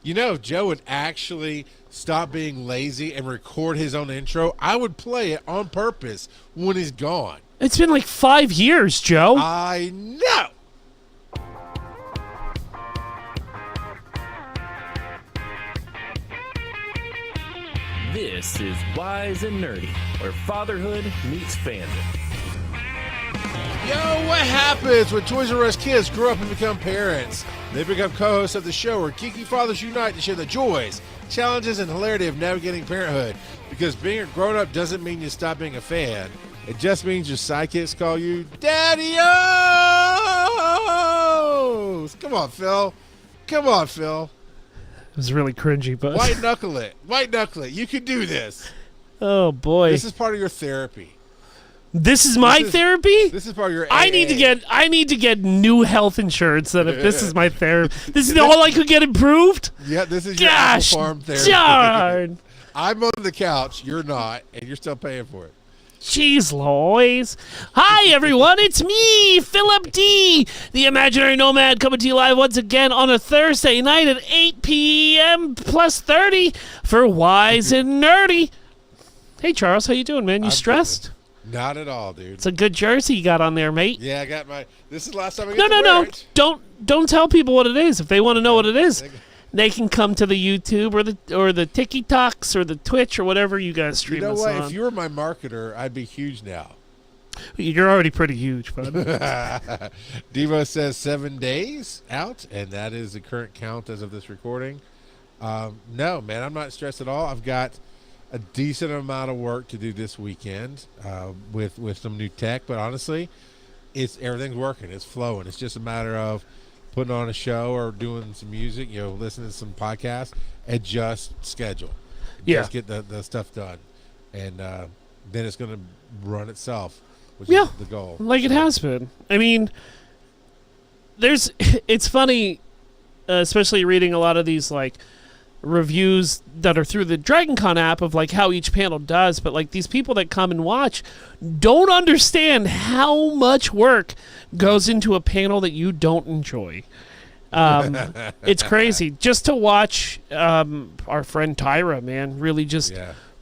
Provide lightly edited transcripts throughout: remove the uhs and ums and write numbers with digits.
If Joe would actually stop being lazy and record his own intro, I would play it on purpose when he's gone. It's been like 5 years, Joe. I know. This is Wise and Nerdy, where fatherhood meets fandom. Yo, what happens when Toys R Us kids grow up and become parents? They become co-hosts of the show where geeky fathers unite to share the joys, challenges, and hilarity of navigating parenthood. Because being a grown-up doesn't mean you stop being a fan. It just means your sidekicks call you Daddy-O's! Come on, Phil. Come on, Phil. It was really cringy, but... White knuckle it. White knuckle it. You can do this. Oh, boy. This is part of your therapy. This is my therapy? This is part of your AA. I need to get new health insurance that if this is my therapy. This is all I could get improved? Yeah, this is your Apple Farm therapy. Darn. I'm on the couch, you're not, and you're still paying for it. Jeez Louise. Hi, everyone. It's me, Philip D., the Imaginary Nomad, coming to you live once again on a Thursday night at 8 p.m. plus 30 for Wise and Nerdy. Hey, Charles. How you doing, man? You stressed? Not at all, dude. It's a good jersey you got on there, mate. Yeah, I got my... This is the last time I get to wear it. Don't tell people what it is. If they want to know what it is, they can come to the YouTube or the TikToks or the Twitch or whatever you guys stream us on. You know what? If you were my marketer, I'd be huge now. You're already pretty huge, bud. Devo says 7 days out, and that is the current count as of this recording. No, man, I'm not stressed at all. I've got a decent amount of work to do this weekend with some new tech, but honestly, everything's working. It's flowing. It's just a matter of putting on a show or doing some music, listening to some podcasts, and just schedule. Yeah. Just get the stuff done. And then it's going to run itself, which is the goal. Like it has been. I mean, it's funny, especially reading a lot of these, like, reviews that are through the DragonCon app of like how each panel does, but like these people that come and watch don't understand how much work goes into a panel that you don't enjoy. It's crazy just to watch our friend Tyra, man, really just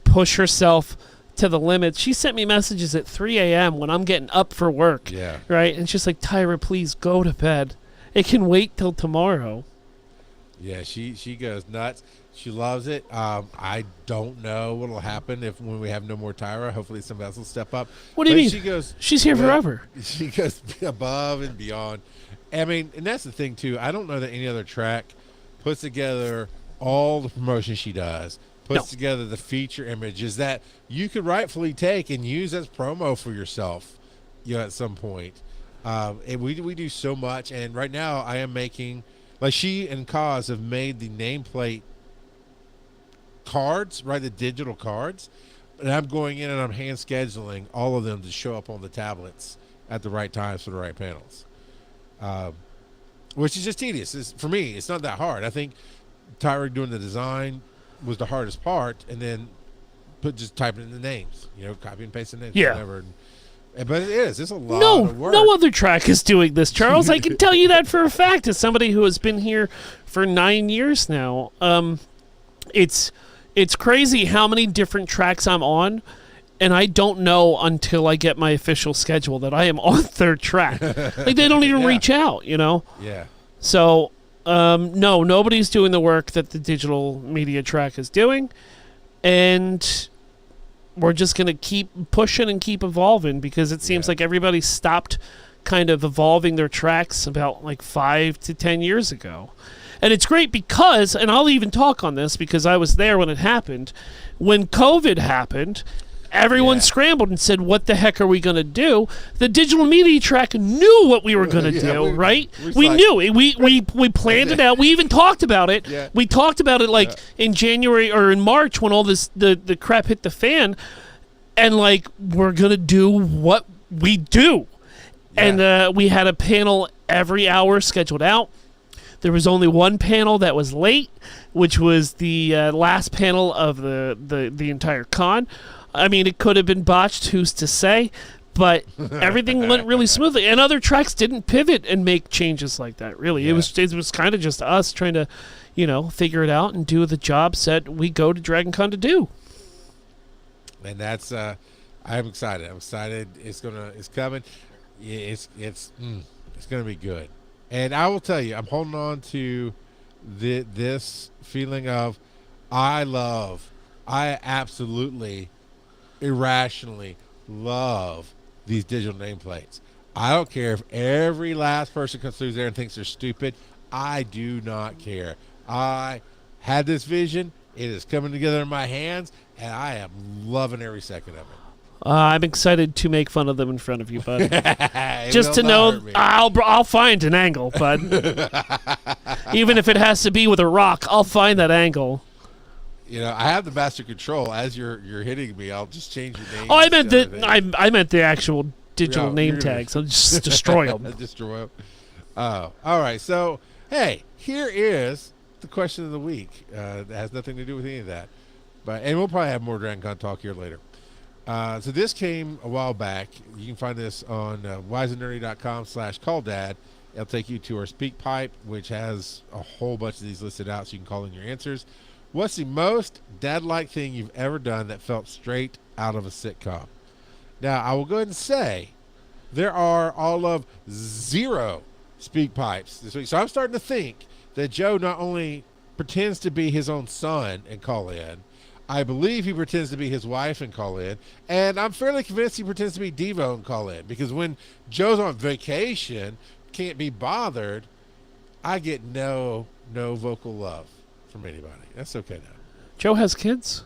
push herself to the limits. She sent me messages at 3 a.m. when I'm getting up for work, right? And she's like, Tyra, please go to bed. It can wait till tomorrow. Yeah, she goes nuts. She loves it. I don't know what will happen when we have no more Tyra. Hopefully somebody else will step up. What do you mean? She goes, she's here forever. She goes above and beyond. I mean, and that's the thing, too. I don't know that any other track puts together all the promotion she does, puts together the feature images that you could rightfully take and use as promo for yourself, at some point. And we do so much. And right now I am making... Like, she and Kaz have made the nameplate cards, right, the digital cards, and I'm going in and I'm hand scheduling all of them to show up on the tablets at the right times for the right panels, which is just tedious. For me, it's not that hard. I think Tyra doing the design was the hardest part, and then just typing in the names, copy and paste the names, whatever. But it is. It's a lot of work. No other track is doing this, Charles. I can tell you that for a fact as somebody who has been here for 9 years now. It's crazy how many different tracks I'm on, and I don't know until I get my official schedule that I am on third track. Like, they don't even reach out, Yeah. So, no, nobody's doing the work that the digital media track is doing, and... we're just going to keep pushing and keep evolving because it seems like everybody stopped kind of evolving their tracks about like 5 to 10 years ago. And it's great because, and I'll even talk on this because I was there when it happened, when COVID happened, everyone scrambled and said, what the heck are we going to do? The digital media track knew what we were going to do, right? We knew it. We planned it out. We even talked about it. Yeah. We talked about it like in January or in March when all this the crap hit the fan, and like we're going to do what we do. Yeah. And we had a panel every hour scheduled out. There was only one panel that was late, which was the last panel of the entire con. I mean, it could have been botched, who's to say? but everything went really smoothly. And other tracks didn't pivot and make changes like that, really. Yeah. It was kind of just us trying to, figure it out and do the jobs that we go to Dragon Con to do. And that's I'm excited. I'm excited. It's coming. It's gonna be good. And I will tell you, I'm holding on to this feeling of I absolutely irrationally love these digital nameplates. I don't care if every last person comes through there and thinks they're stupid. I do not care. I had this vision. It is coming together in my hands, and I am loving every second of it. I'm excited to make fun of them in front of you, bud. Just Will to not know, hurt me. I'll find an angle, bud. Even if it has to be with a rock, I'll find that angle. I have the master control. As you're hitting me, I'll just change your name. Oh, I meant the actual digital No, name you're gonna- tags. I'll just destroy them. Destroy them. Oh, all right. So, hey, here is the question of the week. That has nothing to do with any of that, and we'll probably have more Dragon Con talk here later. So this came a while back. You can find this on wiseandnerdy.com/calldad. It'll take you to our speak pipe, which has a whole bunch of these listed out, so you can call in your answers. What's the most dad-like thing you've ever done that felt straight out of a sitcom? Now, I will go ahead and say there are all of 0 speak pipes this week. So I'm starting to think that Joe not only pretends to be his own son and call in, I believe he pretends to be his wife and call in, and I'm fairly convinced he pretends to be Devo and call in, because when Joe's on vacation, can't be bothered, I get no vocal love from anybody. That's okay now. Joe has kids?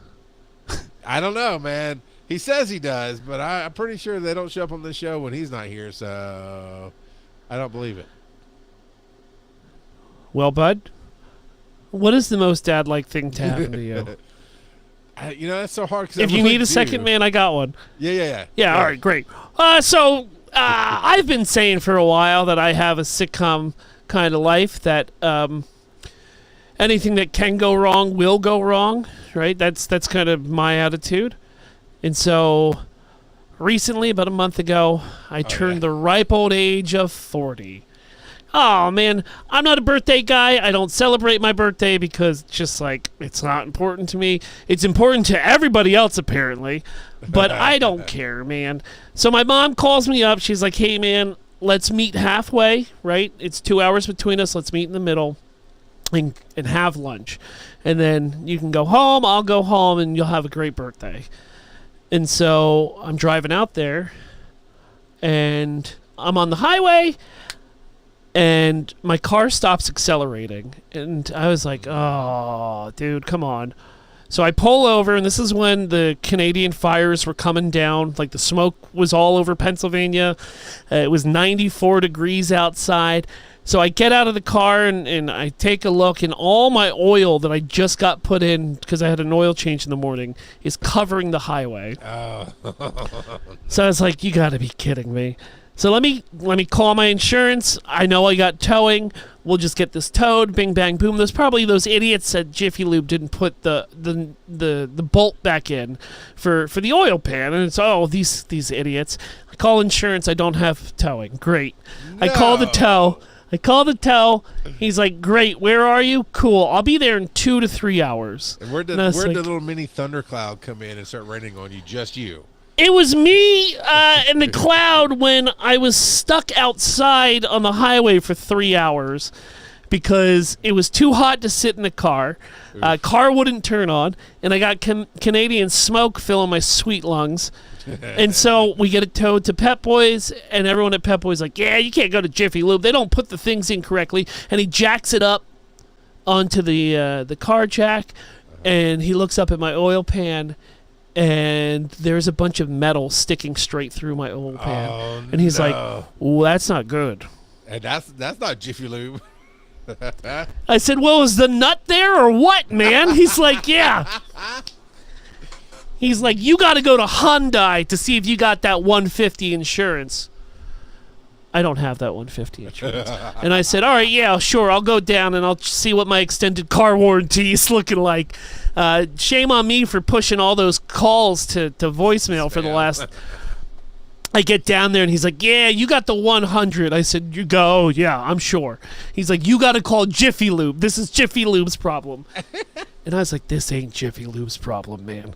I don't know, man. He says he does, but I'm pretty sure they don't show up on the show when he's not here, so I don't believe it. Well, bud, what is the most dad-like thing to happen to you? That's so hard. If you need a second, man, I got one. Yeah. Yeah, all right, great. I've been saying for a while that I have a sitcom kind of life, that anything that can go wrong will go wrong, right? That's kind of my attitude. And so recently, about a month ago, I turned the ripe old age of 40. Oh, man, I'm not a birthday guy. I don't celebrate my birthday because it's not important to me. It's important to everybody else, apparently, but I don't care, man. So my mom calls me up. She's like, hey, man, let's meet halfway, right? It's 2 hours between us. Let's meet in the middle and have lunch. And then you can go home, I'll go home, and you'll have a great birthday. And so I'm driving out there, and I'm on the highway, and my car stops accelerating. And I was like, oh, dude, come on. So I pull over, and this is when the Canadian fires were coming down. Like, the smoke was all over Pennsylvania. It was 94 degrees outside. So I get out of the car, and I take a look, and all my oil that I just got put in, because I had an oil change in the morning, is covering the highway. Oh. So I was like, you got to be kidding me. So let me call my insurance. I know I got towing. We'll just get this towed. Bing, bang, boom. There's probably those idiots at Jiffy Lube didn't put the bolt back in for the oil pan. And it's, these idiots. I call insurance. I don't have towing. Great. No. I call the tow. He's like, great. Where are you? Cool. I'll be there in 2 to 3 hours. And where'd the little mini thundercloud come in and start raining on you? Just you. It was me in the cloud when I was stuck outside on the highway for 3 hours because it was too hot to sit in the car. Car wouldn't turn on, and I got Canadian smoke filling my sweet lungs. And so we get it towed to Pep Boys, and everyone at Pep Boys like, yeah, you can't go to Jiffy Lube. They don't put the things in correctly. And he jacks it up onto the car jack, and he looks up at my oil pan, and there's a bunch of metal sticking straight through my oil pan. Oh, and he's no. like, well, that's not good. And that's not Jiffy Lube. I said, well, is the nut there or what, man? He's like, yeah. He's like, you got to go to Hyundai to see if you got that 150 insurance. I don't have that 150 insurance. And I said, all right, yeah, sure, I'll go down and I'll see what my extended car warranty is looking like. Shame on me for pushing all those calls to voicemail for the last... I get down there and he's like, yeah, you got the 100. I said, you go, yeah, I'm sure. He's like, you got to call Jiffy Lube. This is Jiffy Lube's problem. And I was like, this ain't Jiffy Lube's problem, man.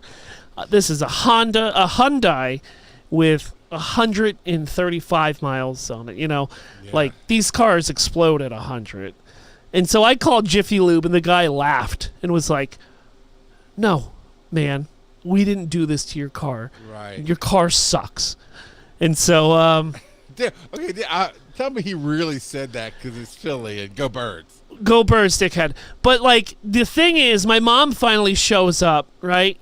This is a Hyundai with 135 miles on it. Like these cars explode at 100. And so I called Jiffy Lube and the guy laughed and was like, no, man, we didn't do this to your car. Right. Your car sucks. And so, tell me he really said that because it's Philly and go Birds. go Birds, dickhead. But like the thing is, my mom finally shows up, right?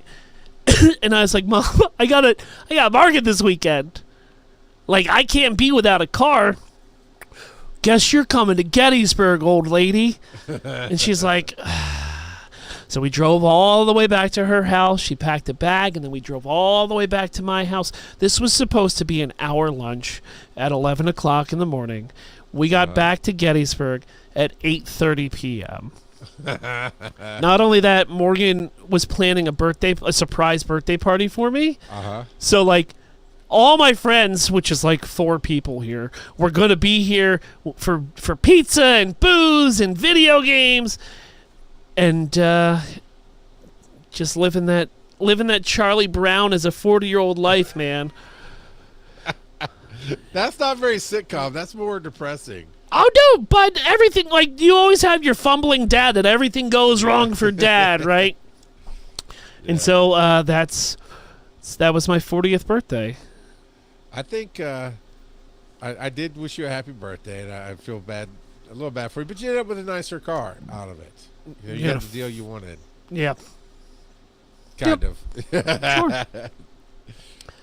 And I was like, Mom, I got market this weekend. Like I can't be without a car. Guess you're coming to Gettysburg, old lady. And she's like. So we drove all the way back to her house. She packed a bag, and then we drove all the way back to my house. This was supposed to be an hour lunch at 11 o'clock in the morning. We got back to Gettysburg at 8:30 p.m. Not only that, Morgan was planning a surprise birthday party for me. So, like, all my friends, which is like 4 people here, were going to be here for pizza and booze and video games. And just living that Charlie Brown as a 40-year-old life, man. That's not very sitcom. That's more depressing. Oh no, but everything, like, you always have your fumbling dad that everything goes wrong for dad, right? Yeah. And so that was my 40th birthday. I think I did wish you a happy birthday, and I feel a little bad for you, but you ended up with a nicer car out of it. You got the deal you wanted. Yeah. Kind of. Sure.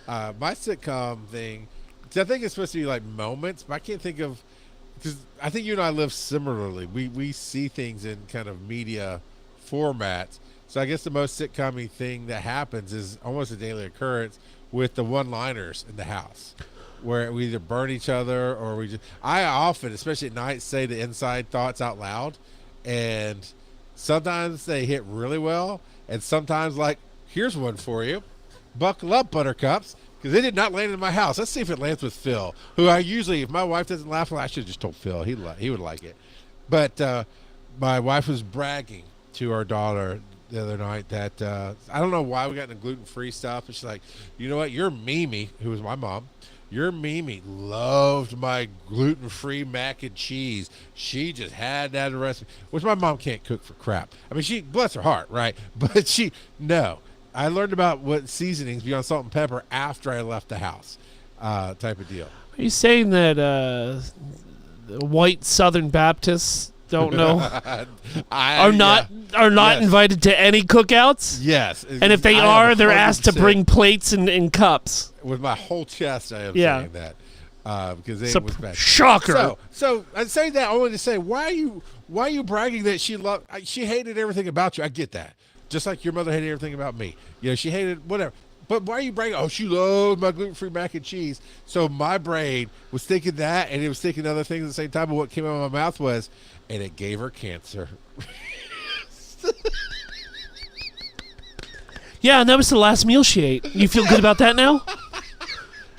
My sitcom thing, I think it's supposed to be like moments, but I can't think of, because I think you and I live similarly. We see things in kind of media formats. So I guess the most sitcom-y thing that happens is almost a daily occurrence with the one-liners in the house, where we either burn each other or I often, especially at night, say the inside thoughts out loud, and sometimes they hit really well, and sometimes, like, here's one for you. Buckle up, buttercups, because they did not land in my house. Let's see if it lands with Phil, who I usually, if my wife doesn't laugh, well, I should have just told Phil. He would like it. But my wife was bragging to our daughter the other night that I don't know why we got into gluten-free stuff. And she's like, you know what? Your Mimi, who was my mom, your Mimi loved my gluten-free mac and cheese. She just had that recipe, which my mom can't cook for crap. I mean, she, bless her heart, right? But no. I learned about what seasonings beyond salt and pepper after I left the house, type of deal. Are you saying that white Southern Baptists don't know are not Yes. invited to any cookouts? Yes. And if they are, they're asked to bring plates and cups. With my whole chest, I am saying that. Because it was bad. Shocker. So I'd say that only to say, why are you bragging that she hated everything about you? I get that. Just like your mother hated everything about me. You know, she hated whatever. But why are you bragging? Oh, she loved my gluten-free mac and cheese. So my brain was thinking that, and it was thinking other things at the same time. But what came out of my mouth was, and it gave her cancer. Yeah, and that was the last meal she ate. You feel good about that now?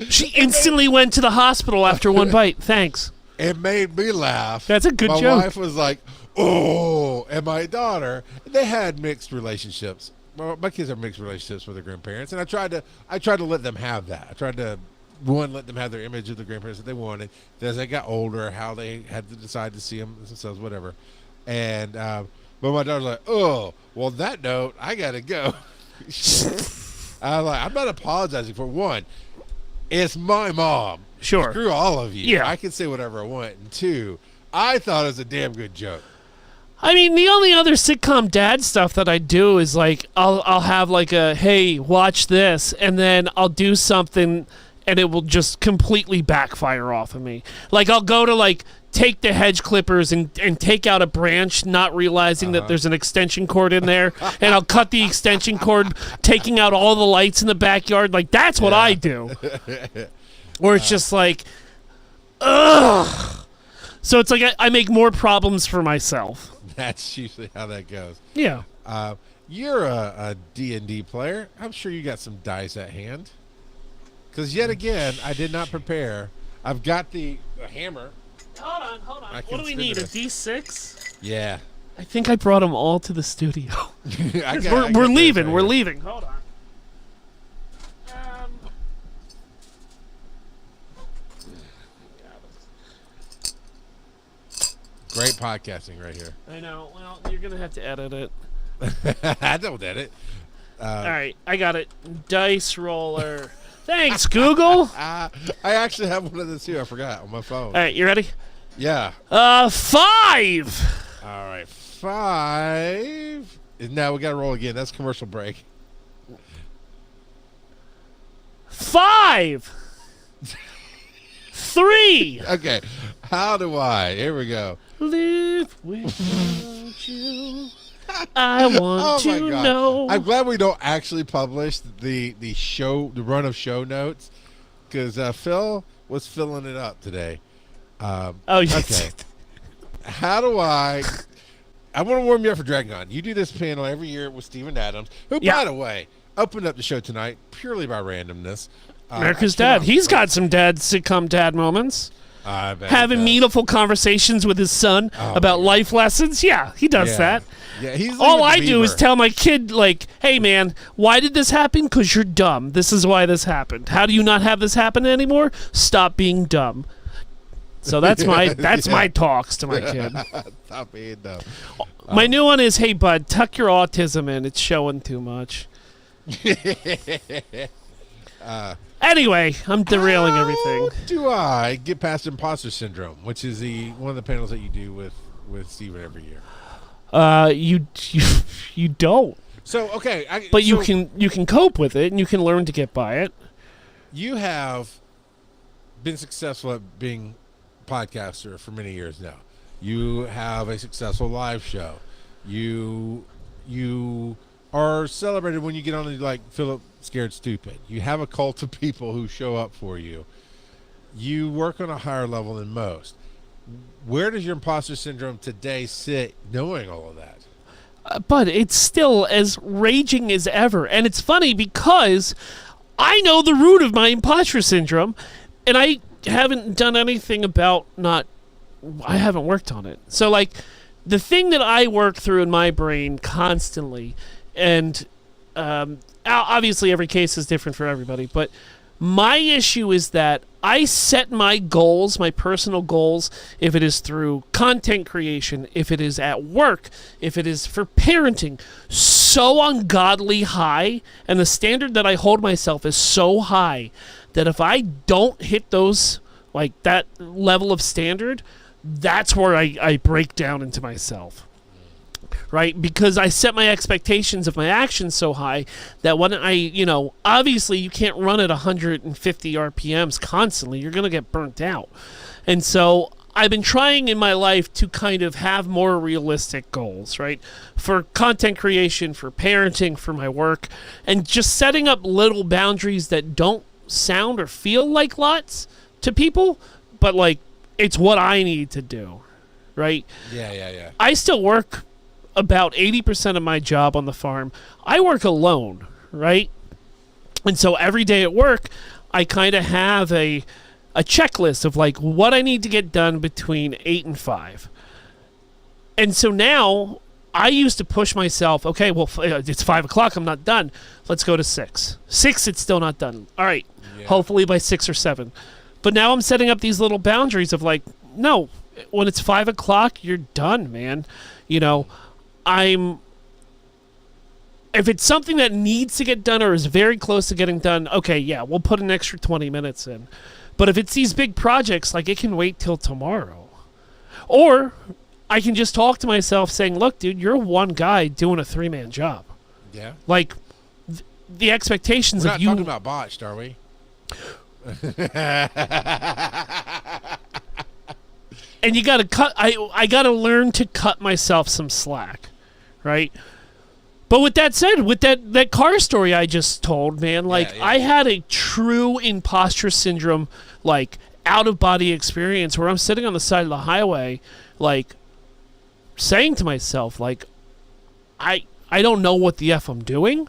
She instantly went to the hospital after one bite. Thanks. It made me laugh. That's a good my joke. My wife was like, oh, and my daughter, they had mixed relationships. Well, my kids have mixed relationships with their grandparents, and I tried to let them have that. I tried to, let them have their image of the grandparents that they wanted. As they got older, how they had to decide to see them themselves, whatever. And but my daughter's like, oh, well, on that note, I gotta go. I was like, I'm not apologizing for one. It's my mom. Sure. Screw all of you. Yeah. I can say whatever I want. And two, I thought it was a damn good joke. I mean, the only other sitcom dad stuff that I do is like I'll have like a, hey, watch this, and then I'll do something and it will just completely backfire off of me. Like I'll go to like take the hedge clippers and take out a branch, not realizing that there's an extension cord in there, and I'll cut the extension cord, taking out all the lights in the backyard. Like that's what I do. Or it's just like, ugh. So it's like I make more problems for myself. That's usually how that goes. Yeah. You're a D&D player. I'm sure you got some dice at hand. Because yet again, I did not prepare. I've got the hammer. Hold on. I What can do we spin need? A this. D6? Yeah. I think I brought them all to the studio. I we're got this leaving. right We're here. leaving. Hold on. Great podcasting right here. I know. Well, you're gonna have to edit it. I don't edit. All right, I got it. Dice roller. Thanks, Google. I actually have one of those too. I forgot on my phone. All right, you ready? Yeah. 5. All right. 5. Now we got to roll again. That's commercial break. 5. 3. Okay. How do I? Here we go. Live without you. I want Oh my to God. know. I'm glad we don't actually publish the run of show notes, because Phil was filling it up today. Oh, yeah. Okay. How do I want to warm you up for Dragon Con. You do this panel every year with Steven Adams, who, Yeah. by the way, opened up the show tonight purely by randomness. America's I cannot- dad. He's got some sitcom dad moments. I bet he Having does. meaningful conversations with his son Oh, about yeah. life lessons. Yeah, he does Yeah. that. Yeah, he's All like I the do is Beaver. tell my kid, like, hey, man, why did this happen? Because you're dumb. This is why this happened. How do you not have this happen anymore? Stop being dumb. So that's my my talks to my kid. Stop being dumb. My new one is, hey, bud, tuck your autism in. It's showing too much. Anyway, I'm derailing everything. How do I get past imposter syndrome, which is one of the panels that you do with Steven every year? You don't. So okay, But you can cope with it, and you can learn to get by it. You have been successful at being a podcaster for many years now. You have a successful live show. You are celebrated when you get on the, like, Philip Scared Stupid. You have a cult of people who show up for you. You work on a higher level than most. Where does your imposter syndrome today sit, knowing all of that? But it's still as raging as ever. And it's funny because I know the root of my imposter syndrome, and I haven't done anything about I haven't worked on it. So, like, the thing that I work through in my brain constantly, and obviously every case is different for everybody, but my issue is that I set my goals, my personal goals, if it is through content creation, if it is at work, if it is for parenting, so ungodly high, and the standard that I hold myself is so high that if I don't hit those, like, that level of standard, that's where I break down into myself. Right? Because I set my expectations of my actions so high that when obviously you can't run at 150 RPMs constantly. You're going to get burnt out. And so I've been trying in my life to kind of have more realistic goals, right? For content creation, for parenting, for my work, and just setting up little boundaries that don't sound or feel like lots to people, but, like, it's what I need to do, right? Yeah. I still work about 80% of my job on the farm. I work alone, right? And so every day at work, I kind of have a checklist of, like, what I need to get done between 8 and 5. And so now I used to push myself, okay, well, it's 5 o'clock, I'm not done. Let's go to 6. 6, it's still not done. All right, Yeah. hopefully by 6 or 7. But now I'm setting up these little boundaries of, like, no, when it's 5 o'clock, you're done, man. If it's something that needs to get done or is very close to getting done, okay, yeah, we'll put an extra 20 minutes in. But if it's these big projects, like, it can wait till tomorrow. Or I can just talk to myself saying, look, dude, you're one guy doing a 3-man job. Yeah. Like, the expectations We're of not you... talking about botched, are we? And you gotta cut. I gotta learn to cut myself some slack, right? But with that said, with that car story I just told, man, like, Yeah. I had a true imposter syndrome, like, out of body experience where I'm sitting on the side of the highway, like, saying to myself, like, I don't know what the F I'm doing,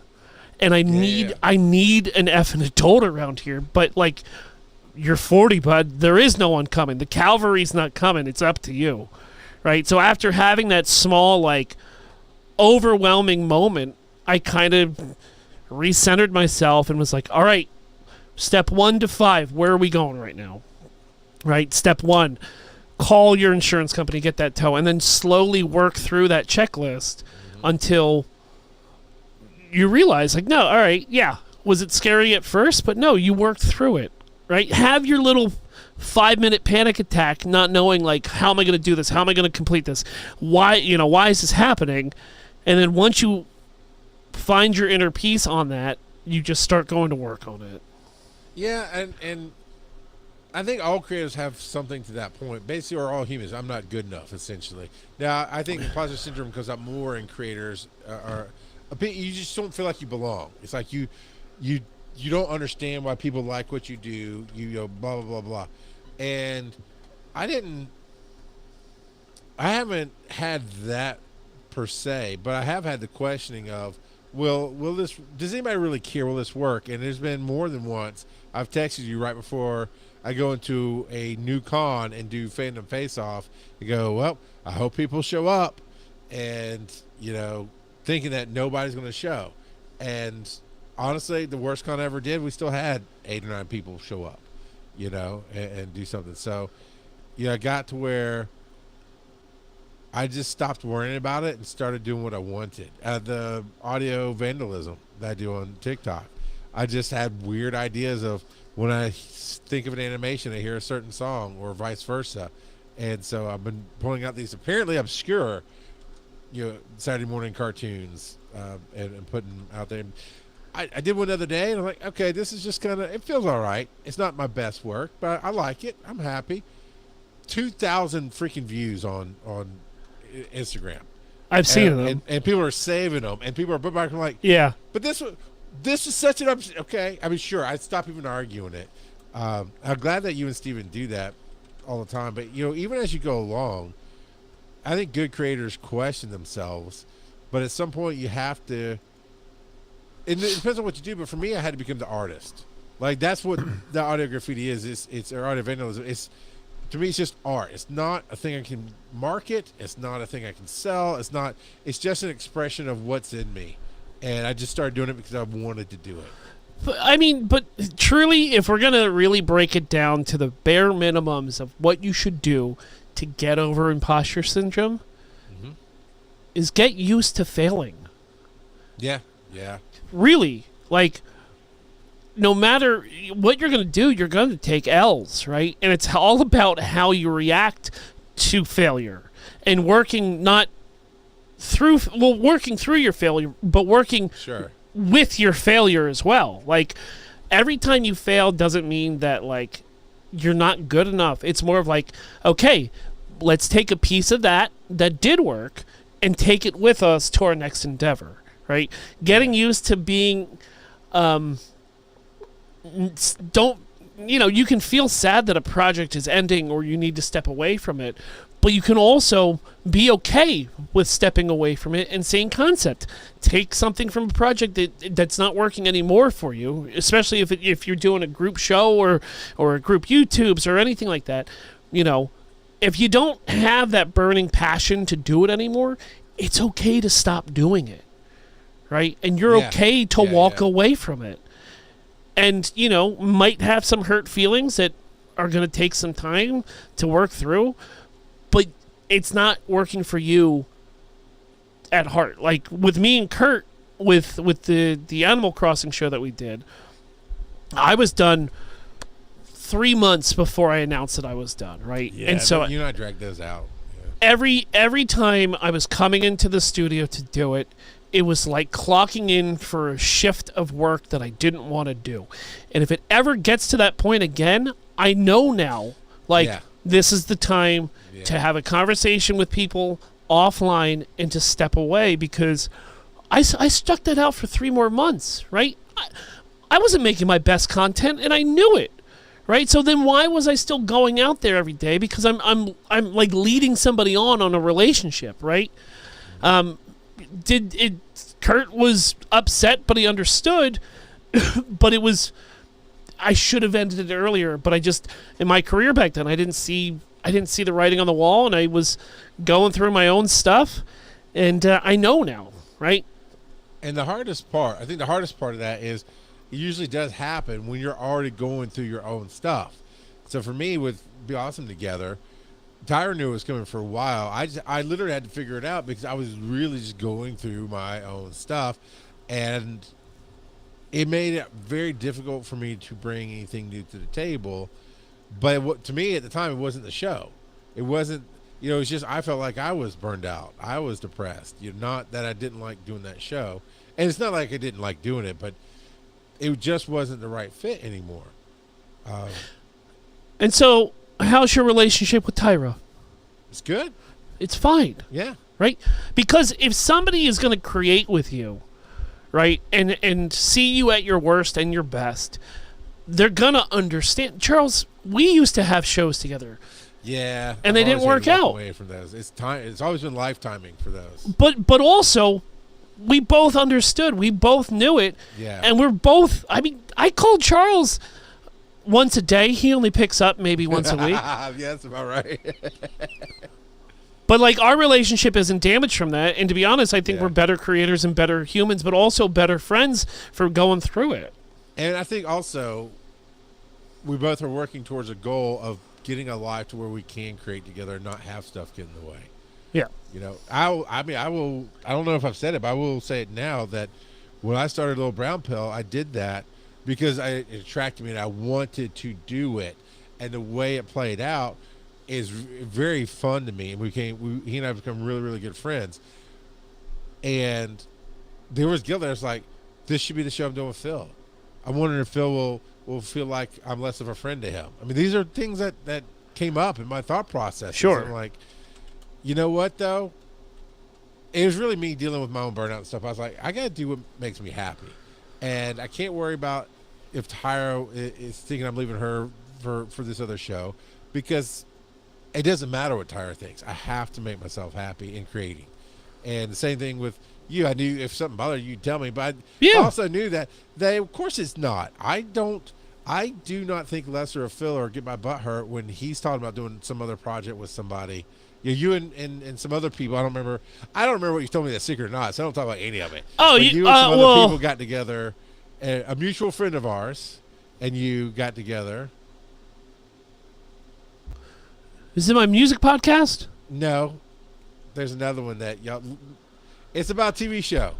and I need an effing adult around here. But like, you're 40, bud. There is no one coming. The cavalry's not coming. It's up to you, right? So after having that small, like, overwhelming moment, I kind of recentered myself and was like, all right, step 1 to 5, where are we going right now? Right? Step 1, call your insurance company, get that tow, and then slowly work through that checklist until you realize, like, no, all right, yeah, was it scary at first? But no, you worked through it, right? Have your little 5-minute panic attack, not knowing, like, how am I going to do this? How am I going to complete this? Why is this happening? And then once you find your inner peace on that, you just start going to work on it. Yeah, and I think all creators have something to that point. Basically, we're all humans. I'm not good enough, essentially. Now, I think imposter syndrome comes up more in creators. You just don't feel like you belong. It's like you don't understand why people like what you do. You know, blah blah blah blah. And I haven't had that per se, but I have had the questioning of, does anybody really care? Will this work? And there's been more than once I've texted you right before I go into a new con and do fandom face off. You go, well, I hope people show up, and you know, thinking that nobody's going to show. And honestly, the worst con I ever did, we still had 8 or 9 people show up, you know, and do something. So, I got to where I just stopped worrying about it and started doing what I wanted. The audio vandalism that I do on TikTok, I just had weird ideas of when I think of an animation, I hear a certain song, or vice versa. And so I've been pulling out these apparently obscure, Saturday morning cartoons and putting them out there. And I did one the other day, and I'm like, okay, this is just kind of, it feels all right. It's not my best work, but I like it. I'm happy. 2,000 freaking views on Instagram. I've seen them. And people are saving them, and people are putting back, like, yeah. But this is such an, okay. I mean, sure, I'd stop even arguing it. I'm glad that you and Steven do that all the time. But, even as you go along, I think good creators question themselves. But at some point, you have to, and it depends on what you do. But for me, I had to become the artist. Like, that's what the audio graffiti is. It's or audio vandalism. To me, it's just art. It's not a thing I can market. It's not a thing I can sell. It's just an expression of what's in me. And I just started doing it because I wanted to do it. But truly, if we're going to really break it down to the bare minimums of what you should do to get over imposter syndrome, is get used to failing. Yeah. Really. Like, no matter what you're going to do, you're going to take L's, right? And it's all about how you react to failure and working through your failure, but working with your failure as well. Like, every time you fail doesn't mean that, like, you're not good enough. It's more of like, okay, let's take a piece of that did work and take it with us to our next endeavor, right? Getting used to being, you can feel sad that a project is ending or you need to step away from it, but you can also be okay with stepping away from it and saying, concept, take something from a project that's not working anymore for you, especially if you're doing a group show or a group YouTubes or anything like that. If you don't have that burning passion to do it anymore, it's okay to stop doing it, right? And you're okay to walk away from it. And, might have some hurt feelings that are going to take some time to work through, but it's not working for you at heart. Like, with me and Kurt, with the Animal Crossing show that we did, I was done 3 months before I announced that I was done, right? Yeah, and so you and I dragged those out. Yeah. Every time I was coming into the studio to do it, it was like clocking in for a shift of work that I didn't want to do. And if it ever gets to that point again, I know now, this is the time to have a conversation with people offline and to step away, because I stuck that out for 3 more months, right? I wasn't making my best content, and I knew it, right? So then why was I still going out there every day? Because I'm like leading somebody on a relationship, right? Did it Kurt was upset, but he understood. But I should have ended it earlier, but I just, in my career back then, I didn't see the writing on the wall, and I was going through my own stuff, and I know now, right? And the hardest part of that is it usually does happen when you're already going through your own stuff. So for me, with Be Awesome Together, Tyra knew it was coming for a while. I literally had to figure it out because I was really just going through my own stuff, and it made it very difficult for me to bring anything new to the table. But to me at the time, it wasn't the show. It wasn't, it was just, I felt like I was burned out. I was depressed. Not that I didn't like doing that show. And it's not like I didn't like doing it, but it just wasn't the right fit anymore. And so, how's your relationship with Tyra? It's good. It's fine. Yeah. Right? Because if somebody is going to create with you, right, and see you at your worst and your best, they're going to understand. Charles, we used to have shows together. Yeah. And they didn't work out. Away from those. It's always been lifetiming for those. But also, we both understood. We both knew it. Yeah. And we're both, I called Charles once a day. He only picks up maybe once a week. Yeah, that's about right. But like our relationship isn't damaged from that. And to be honest, I think we're better creators and better humans, but also better friends for going through it. And I think also we both are working towards a goal of getting a life to where we can create together and not have stuff get in the way. Yeah. I don't know if I've said it, but I will say it now that when I started Little Brown Pill, I did that because it attracted me and I wanted to do it. And the way it played out is very fun to me. And he and I have become really, really good friends. And there was guilt there. It's like, this should be the show I'm doing with Phil. I'm wondering if Phil will feel like I'm less of a friend to him. I mean, these are things that came up in my thought process. Sure. I'm like, you know what, though? It was really me dealing with my own burnout and stuff. I was like, I got to do what makes me happy. And I can't worry about if Tyra is thinking I'm leaving her for this other show, because it doesn't matter what Tyra thinks. I have to make myself happy in creating. And the same thing with you. I knew if something bothered you, tell me. But I also knew that of course it's not. I do not think lesser of Phil or get my butt hurt when he's talking about doing some other project with somebody. You and some other people. I don't remember what you told me, that's secret or not, so I don't talk about any of it. Oh, but you and some other people got together, a mutual friend of ours, and you got together. Is it my music podcast? No, there's another one that y'all. It's about a TV show.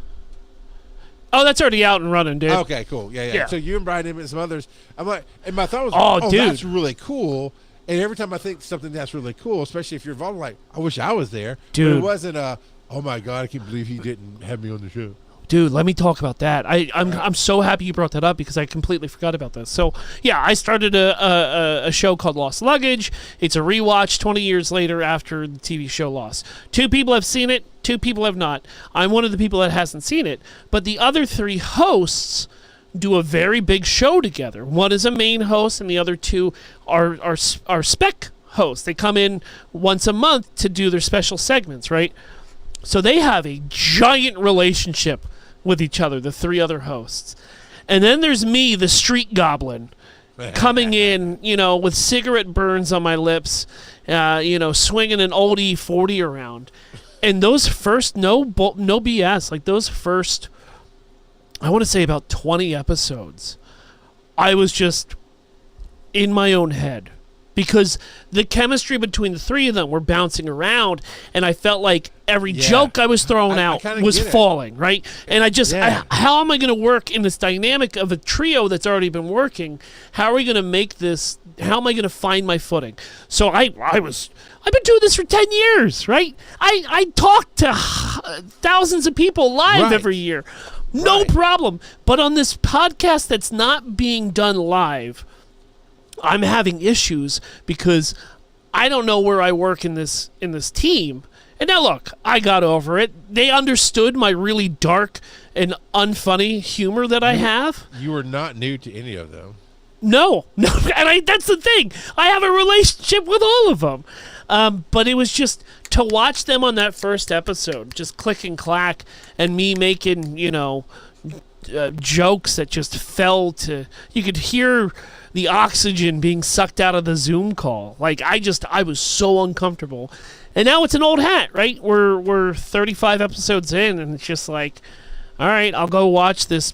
Oh, that's already out and running, dude. Okay, cool. Yeah. So you and Brian and some others. I'm like, and my thought was, oh, dude, that's really cool. And every time I think something that's really cool, especially if you're involved, I'm like, I wish I was there. Dude. But it wasn't oh my God, I can't believe he didn't have me on the show. Dude, let me talk about that. I'm so happy you brought that up because I completely forgot about this. So, yeah, I started a show called Lost Luggage. It's a rewatch 20 years later after the TV show Lost. 2 people have seen it, 2 people have not. I'm one of the people that hasn't seen it. But the other 3 hosts do a very big show together. One is a main host and the other 2 are spec hosts. They come in once a month to do their special segments, right? So they have a giant relationship with each other, the 3 other hosts. And then there's me, the street goblin, coming in, with cigarette burns on my lips, swinging an old E40 around. And those first, no BS, like those first, I want to say about 20 episodes, I was just in my own head. Because the chemistry between the 3 of them were bouncing around, and I felt like every joke I was throwing out was falling, right? And how am I going to work in this dynamic of a trio that's already been working? How are we going to make this? How am I going to find my footing? So I've been doing this for 10 years, right? I talk to thousands of people live every year. No problem. But on this podcast that's not being done live, I'm having issues because I don't know where I work in this team. And now look, I got over it. They understood my really dark and unfunny humor that I have. You were not new to any of them. No. And that's the thing. I have a relationship with all of them. But it was just to watch them on that first episode, just click and clack, and me making, jokes that just fell to. You could hear the oxygen being sucked out of the Zoom call. Like I was so uncomfortable. And now it's an old hat, right? We're 35 episodes in, and it's just like, all right, I'll go watch this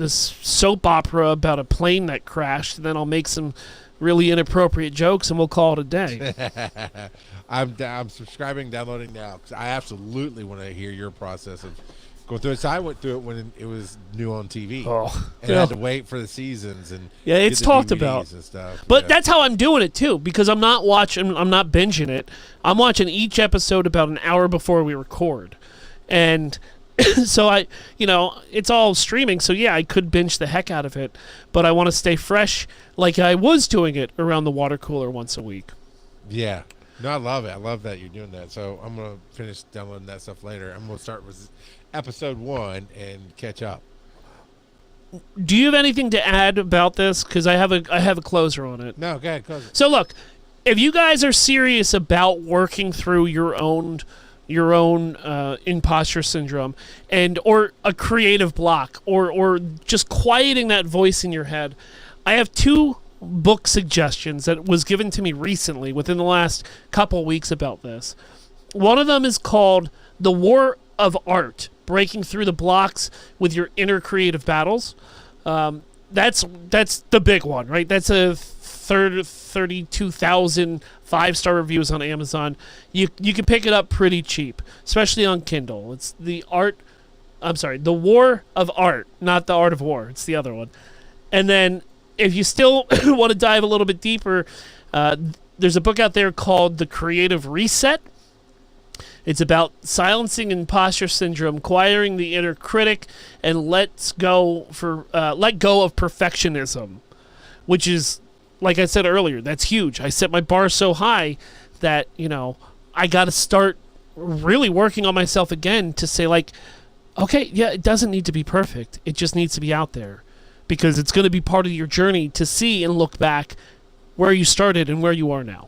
soap opera about a plane that crashed, and then I'll make some really inappropriate jokes, and we'll call it a day. I'm subscribing, downloading now, because I absolutely want to hear your process of going through it. So I went through it when it was new on TV, and I had to wait for the seasons and it's get the talked DVDs about and stuff. But that's how I'm doing it too, because I'm not binging it. I'm watching each episode about an hour before we record, and so it's all streaming. So yeah, I could binge the heck out of it, but I want to stay fresh, like I was doing it around the water cooler once a week. Yeah. No, I love it. I love that you're doing that. So I'm going to finish downloading that stuff later. I'm going to start with episode 1 and catch up. Do you have anything to add about this? Because I have a closer on it. No, go ahead, close it. So look, if you guys are serious about working through your own imposter syndrome or a creative block or just quieting that voice in your head, I have 2 book suggestions that was given to me recently within the last couple weeks about this. One of them is called The War of Art: Breaking Through the Blocks with Your Inner Creative Battles. That's the big one, right? That's a 32,000 5-star reviews on Amazon. You can pick it up pretty cheap, especially on Kindle. It's The War of Art, not The Art of War. It's the other one. And then if you still want to dive a little bit deeper, there's a book out there called The Creative Reset. It's about silencing imposter syndrome, quieting the inner critic, and let go of perfectionism, which is, like I said earlier, that's huge. I set my bar so high that, I got to start really working on myself again to say, like, okay, yeah, it doesn't need to be perfect. It just needs to be out there, because it's going to be part of your journey to see and look back where you started and where you are now.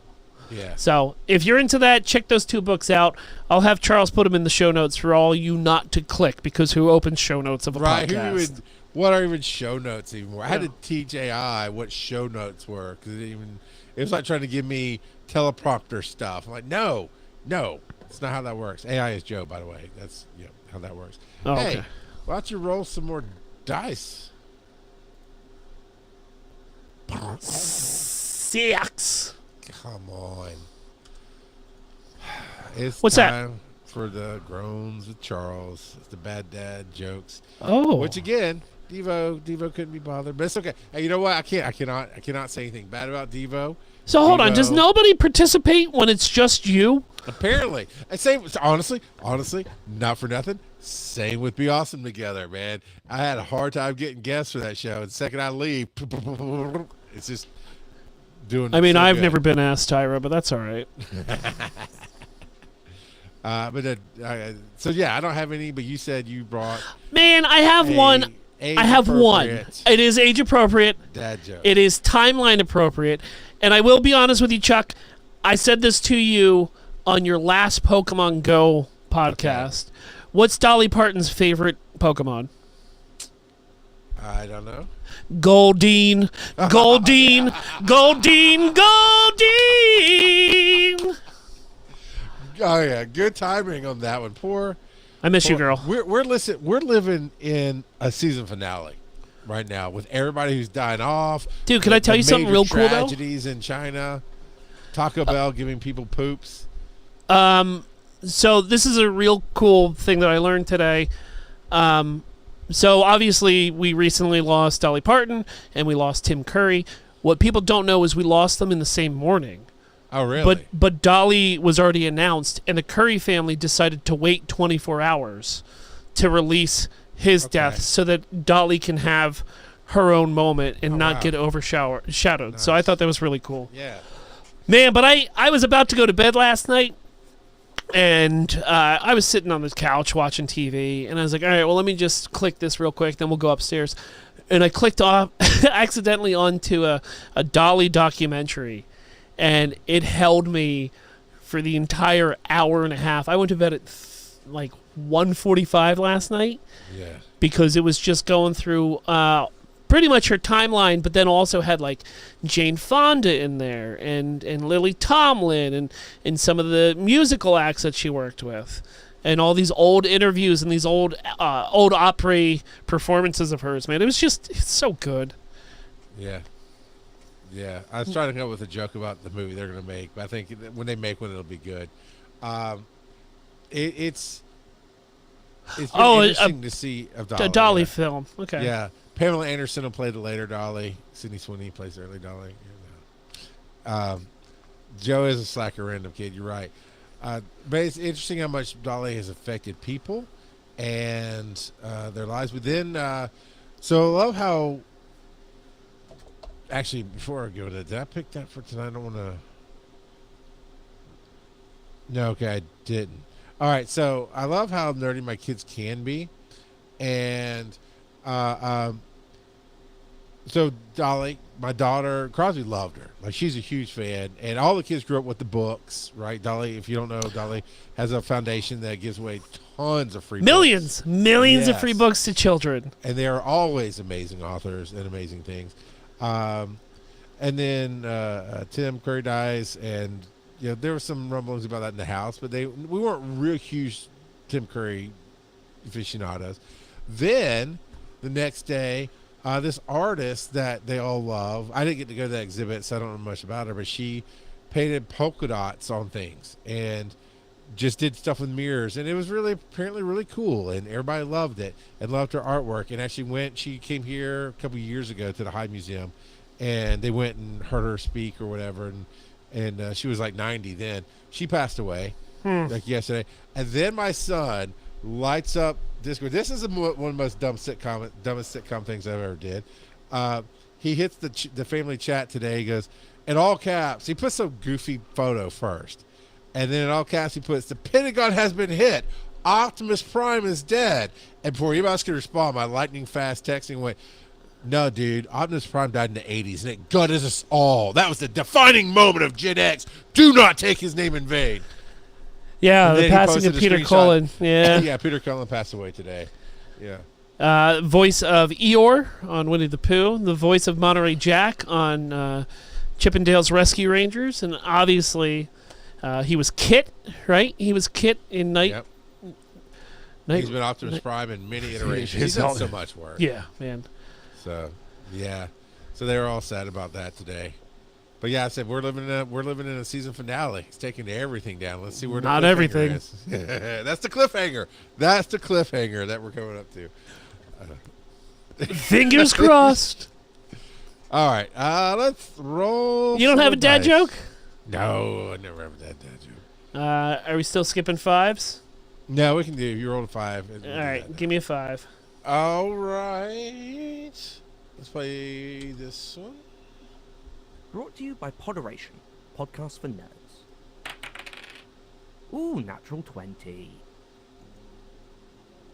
Yeah. So if you're into that, check those 2 books out. I'll have Charles put them in the show notes for all you not to click, because who opens show notes of a podcast? What are even show notes anymore? I had to teach AI what show notes were, because it was like trying to give me teleprompter stuff. I'm like, no, it's not how that works. AI is Joe, by the way. That's how that works. Oh, hey, okay. why don't you roll some more dice? 6. Come on. It's What's that? time for the groans with Charles. It's the bad dad jokes. Oh. Which again, Devo couldn't be bothered, but it's okay. Hey, you know what? I cannot say anything bad about Devo. So hold on, does nobody participate when it's just you? Apparently. And same, honestly, not for nothing. Same with Be Awesome Together, man. I had a hard time getting guests for that show. And the second I leave, it's just doing. I mean, so I've good. never been asked, Tyra, but that's all right. So yeah, I don't have any. But you said you brought. Man, I have one. I have one. It is age appropriate. Dad joke. It is timeline appropriate. And I will be honest with you, Chuck. I said this to you on your last Pokemon Go podcast. Okay. What's Dolly Parton's favorite Pokemon? I don't know. Goldeen. Goldeen. Goldeen. Goldeen. Oh yeah, good timing on that one. I miss you, girl. We're living in a season finale right now with everybody who's dying off. Dude, can I tell you something real cool though? Tragedies in China. Taco Bell giving people poops. So this is a real cool thing that I learned today. So obviously we recently lost Dolly Parton and we lost Tim Curry. What people don't know is we lost them in the same morning. Oh, really? But Dolly was already announced, and the Curry family decided to wait 24 hours to release his death so that Dolly can have her own moment and not get overshadowed. Nice. So I thought that was really cool. Yeah. Man, but I was about to go to bed last night, and I was sitting on the couch watching TV, and I was like, all right, well, let me just click this real quick, then we'll go upstairs. And I clicked off accidentally onto a Dolly documentary, and it held me for the entire hour and a half. I went to bed at like 1:45 last night. Yeah. Because it was just going through pretty much her timeline, but then also had like Jane Fonda in there and Lily Tomlin and some of the musical acts that she worked with, and all these old interviews and these old opera performances of hers. Man, it's so good. Yeah. Yeah. I was trying to come up with a joke about the movie they're going to make, but I think when they make one, it'll be good. It's been interesting to see a Dolly film. Okay. Yeah. Pamela Anderson will play the later Dolly. Sydney Sweeney plays the early Dolly. Joe is a slacker random kid. You're right. But it's interesting how much Dolly has affected people and their lives. But then, so I love how. Actually, before I go to that, did I pick that for tonight? I don't want to. No, okay, I didn't. All right, so I love how nerdy my kids can be, and so Dolly, my daughter, Crosby loved her. Like, she's a huge fan, and all the kids grew up with the books, right? Dolly, if you don't know, Dolly has a foundation that gives away tons of free millions books. of free books to children, and they are always amazing authors and amazing things. And then Tim Curry dies, and you know, there were some rumblings about that in the house, but we weren't real huge Tim Curry aficionados. Then the next day, this artist that they all love, I didn't get to go to that exhibit, so I don't know much about her, but she painted polka dots on things and just did stuff with mirrors, and it was apparently really cool, and everybody loved it and loved her artwork. And actually she came here a couple of years ago to the Hyde Museum, and they went and heard her speak or whatever, and she was like 90 then. She passed away like yesterday. And then my son lights up Discord. This is one of the most dumbest sitcom things I've ever did. He hits the family chat today. He goes, in all caps, he puts some goofy photo first. And then in all caps, he puts, the Pentagon has been hit. Optimus Prime is dead. And before anybody else could respond, my lightning fast texting went, no, dude, Optimus Prime died in the 80s, and it gutted us all. That was the defining moment of Gen X. Do not take his name in vain. Yeah, the passing of Peter Cullen. Yeah. Yeah, Peter Cullen passed away today. Yeah. Voice of Eeyore on Winnie the Pooh. The voice of Monterey Jack on Chippendale's Rescue Rangers. And obviously, he was Kit, right? He was Kit in Night. Yep. He's been Optimus Prime in many iterations. He's done so much work. Yeah, man. So, yeah. So they were all sad about that today. But yeah, I said we're living in a season finale. It's taking everything down. Let's see where the not everything is. That's the cliffhanger. That's the cliffhanger that we're coming up to. Fingers crossed. All right, let's roll. You don't have a dad joke? No, I never have a dad joke. Are we still skipping fives? No, we can do. You rolled a 5. All right, give me a 5. All right. Let's play this one. Brought to you by Podderation, podcast for nerds. Ooh, natural 20.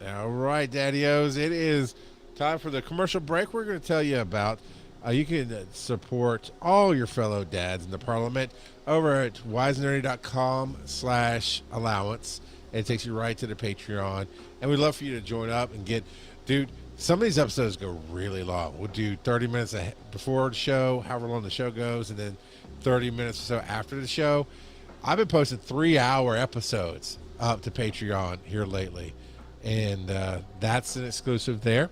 All right, Daddy-O's. It is time for the commercial break. We're going to tell you about you can support all your fellow dads in the Parliament over at wisenerdy.com/allowance. It takes you right to the Patreon. And we'd love for you to join up and dude, some of these episodes go really long. We'll do 30 minutes before the show, however long the show goes, and then 30 minutes or so after the show. I've been posting 3-hour episodes up to Patreon here lately. And that's an exclusive there.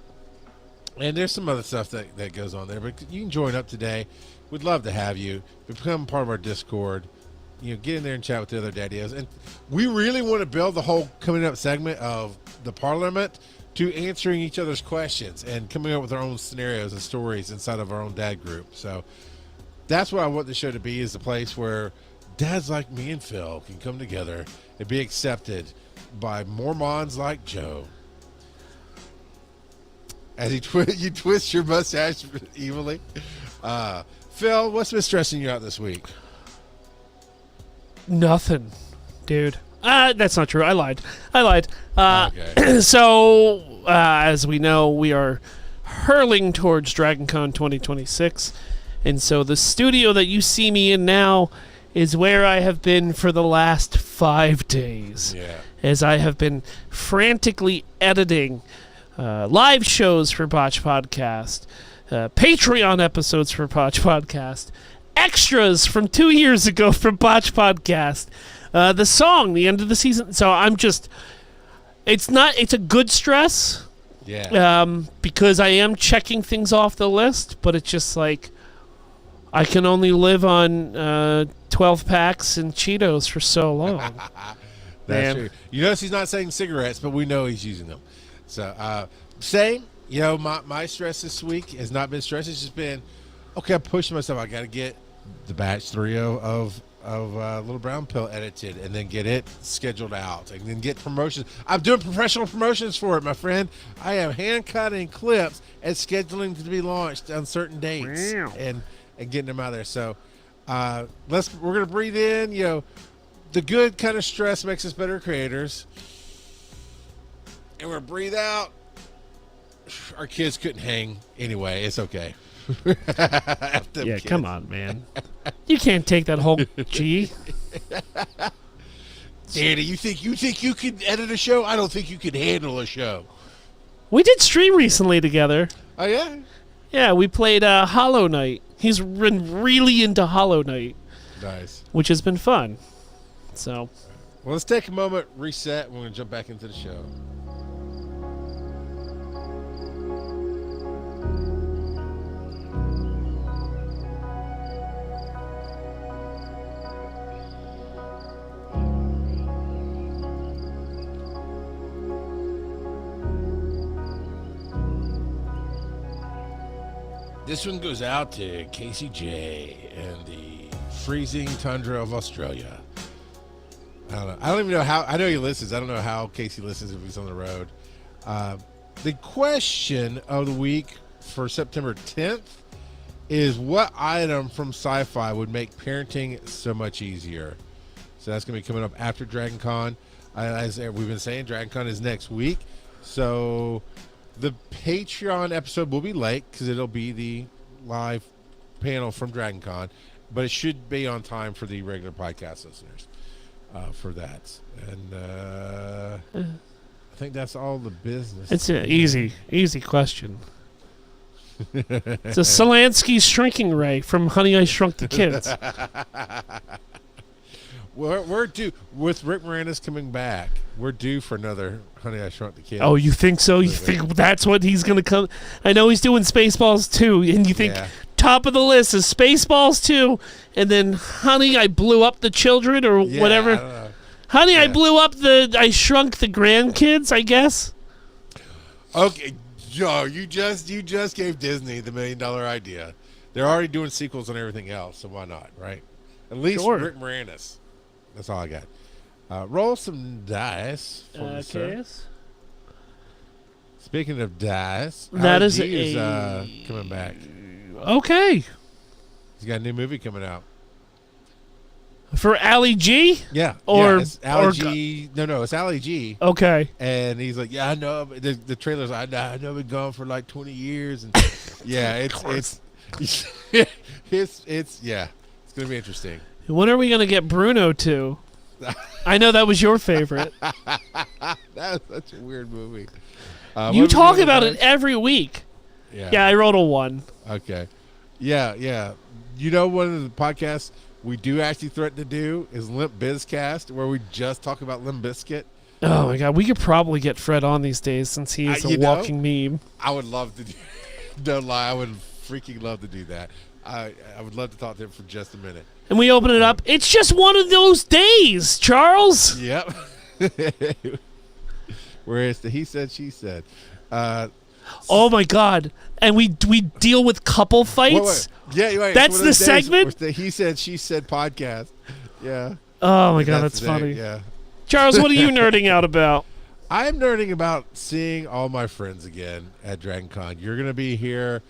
And there's some other stuff that goes on there. But you can join up today. We'd love to have you. Become part of our Discord. You know, get in there and chat with the other daddios. And we really want to build the whole coming up segment of the Parliament to answering each other's questions and coming up with our own scenarios and stories inside of our own dad group. So that's what I want the show to be, is a place where dads like me and Phil can come together and be accepted by Mormons like Joe. As you twist your mustache evilly. Phil, what's been stressing you out this week? Nothing, dude. That's not true. I lied. Okay. So, as we know, we are hurling towards DragonCon 2026. And so the studio that you see me in now is where I have been for the last 5 days. Yeah. As I have been frantically editing live shows for Botch Podcast, Patreon episodes for Botch Podcast, extras from 2 years ago from Botch Podcast, the song, the end of the season. So I'm just, it's a good stress. Yeah. Because I am checking things off the list, but it's just like I can only live on 12 packs and Cheetos for so long. That's true. You notice he's not saying cigarettes, but we know he's using them. So, same. You know, my stress this week has not been stress. It's just been, okay, I'm pushing myself. I got to get the batch 3 of Little Brown Pill edited and then get it scheduled out and then get promotions. I'm doing professional promotions for it, my friend. I am hand cutting clips and scheduling to be launched on certain dates and getting them out there. So we're gonna breathe in. You know, the good kind of stress makes us better creators, and we're gonna breathe out. Our kids couldn't hang anyway. It's okay. Yeah, kids. Come on, man. You can't take that whole G. Danny, you think you could edit a show? I don't think you could handle a show. We did stream recently together. Oh yeah? Yeah, we played Hollow Knight. He's been really into Hollow Knight, Nice. which has been fun. So, Well, let's take a moment, reset, and we're going to jump back into the show. This one goes out to Casey J and the freezing tundra of Australia. I don't know. I don't even know how. I know he listens. I don't know how Casey listens if he's on the road. The question of the week for September 10th is, what item from sci-fi would make parenting so much easier? So that's going to be coming up after Dragon Con. As we've been saying, Dragon Con is next week. So the Patreon episode will be late because it'll be the live panel from Dragon Con, but it should be on time for the regular podcast listeners for that. And I think that's all the business. it's an easy question. It's a Solansky shrinking ray from Honey, I Shrunk the Kids. We're due, with Rick Moranis coming back, we're due for another Honey, I Shrunk the Kids. Oh, you think so? You think that's what he's going to come? I know he's doing Spaceballs 2, and you think top of the list is Spaceballs 2, and then Honey, I Blew Up the Children, or whatever. I don't know. Honey, I Shrunk the Grandkids, I guess. Okay, Joe, you just gave Disney the $1 million idea. They're already doing sequels on everything else, so why not, right? At least Sure. Rick Moranis. That's all I got. Roll some dice for me, sir. Speaking of dice, That is is coming back. Okay. He's got a new movie coming out. For Ali G? Yeah. Or- it's Ali or- G. No, it's Ali G. Okay. And he's like, yeah, I know. But the trailer's, I know I've been gone for like 20 years. And yeah, it's gonna be interesting. When are we going to get Bruno to? I know that was your favorite. That's such a weird movie. You talk about it every week. Yeah, I rolled a 1. Okay. Yeah. You know, one of the podcasts we do actually threaten to do is Limp Bizcast, where we just talk about Limp Bizkit. Oh my God, we could probably get Fred on these days since he is a walking meme. I would love to do. Don't lie, I would freaking love to do that. I would love to talk to him for just a minute. And we open it up. It's just one of those days, Charles. Yep. Whereas the he said, she said. Oh my God! And we deal with couple fights. Wait. Yeah, wait. That's one of the those days segment? with the he said, she said podcast. Yeah. Oh my God, that's the day, funny. Yeah. Charles, what are you nerding out about? I'm nerding about seeing all my friends again at Dragon Con. You're going to be here.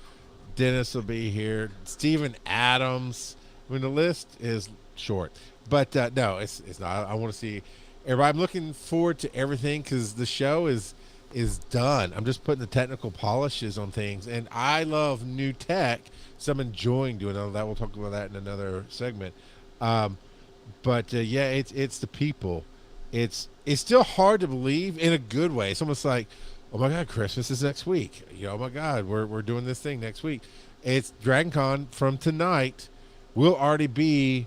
Dennis will be here. Steven Adams. I mean, the list is short. But no, it's not. I want to see everybody. I'm looking forward to everything because the show is done. I'm just putting the technical polishes on things. And I love new tech, so I'm enjoying doing all that. We'll talk about that in another segment. But yeah, it's the people. It's still hard to believe in a good way. It's almost like, oh my God, Christmas is next week. Oh my God, we're doing this thing next week. It's Dragon Con from tonight. We'll already be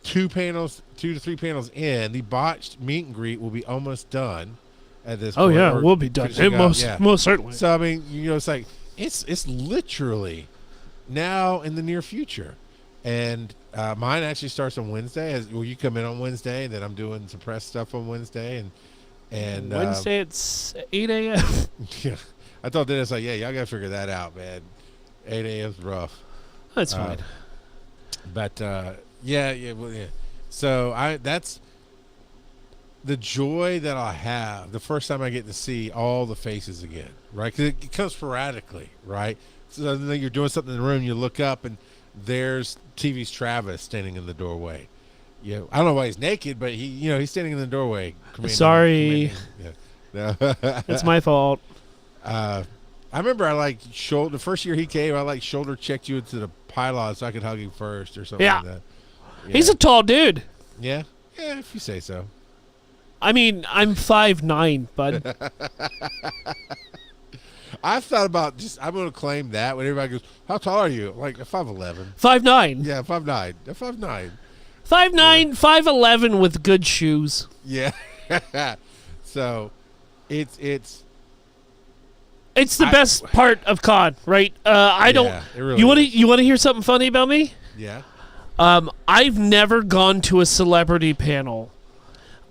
2 to 3 panels in. The botched meet and greet will be almost done at this Oh point. yeah, or we'll be done. finishing up, Most certainly. So I mean, it's like it's literally now in the near future. And mine actually starts on Wednesday. Well, you come in on Wednesday, and then I'm doing some press stuff on Wednesday, and Wednesday it's 8 a.m. yeah, I thought that it's like, yeah, y'all gotta figure that out, man. 8 a.m.'s rough. That's fine. But yeah. So that's the joy that I have the first time I get to see all the faces again, right? Because it comes sporadically, right? So then you're doing something in the room, you look up, and there's TV's Travis standing in the doorway. I don't know why he's naked, but he's standing in the doorway. Sorry. Yeah. It's my fault. I remember the first year he came, I shoulder checked you into the pylon so I could hug you first or something Yeah. like that. Yeah. He's a tall dude. Yeah, if you say so. I mean, I'm 5'9", bud. I've thought about I'm going to claim that when everybody goes, how tall are you? Like 5'11". 5'9". Yeah, 5'9". 5'9". 5'9", 5'11" with good shoes. Yeah. So, it's the best part of con, right? I don't. Yeah, it really You want to hear something funny about me? Yeah. I've never gone to a celebrity panel.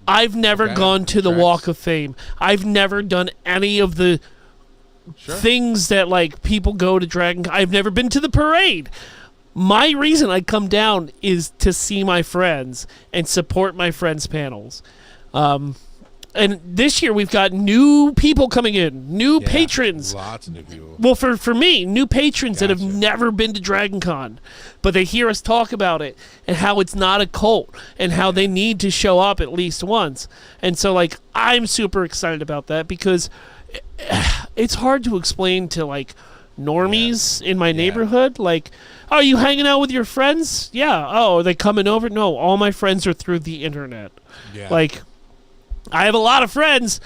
I've never gone to the Walk of Fame. I've never done any of the things that people go to Dragon Con. I've never been to the parade. My reason I come down is to see my friends and support my friends' panels. And this year we've got new people coming in, new patrons. Lots of new people. Well, for me, new patrons that have never been to Dragon Con, but they hear us talk about it and how it's not a cult and how they need to show up at least once. And so, I'm super excited about that because it's hard to explain to, normies in my neighborhood. Oh, you hanging out with your friends? Yeah. Oh, are they coming over? No, all my friends are through the internet. Yeah. I have a lot of friends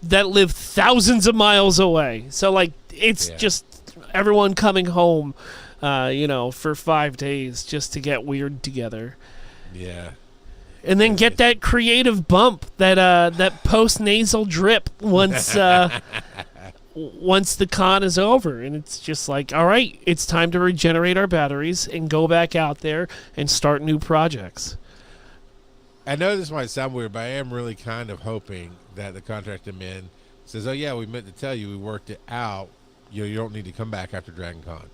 that live thousands of miles away. So, it's just everyone coming home, for 5 days just to get weird together. Yeah. And then get that creative bump, that post-nasal drip once once the con is over. And it's just all right, it's time to regenerate our batteries and go back out there and start new projects. I know this might sound weird, but I am really kind of hoping that the contract I'm in says, oh, yeah, we meant to tell you, we worked it out. You don't need to come back after Dragon Con.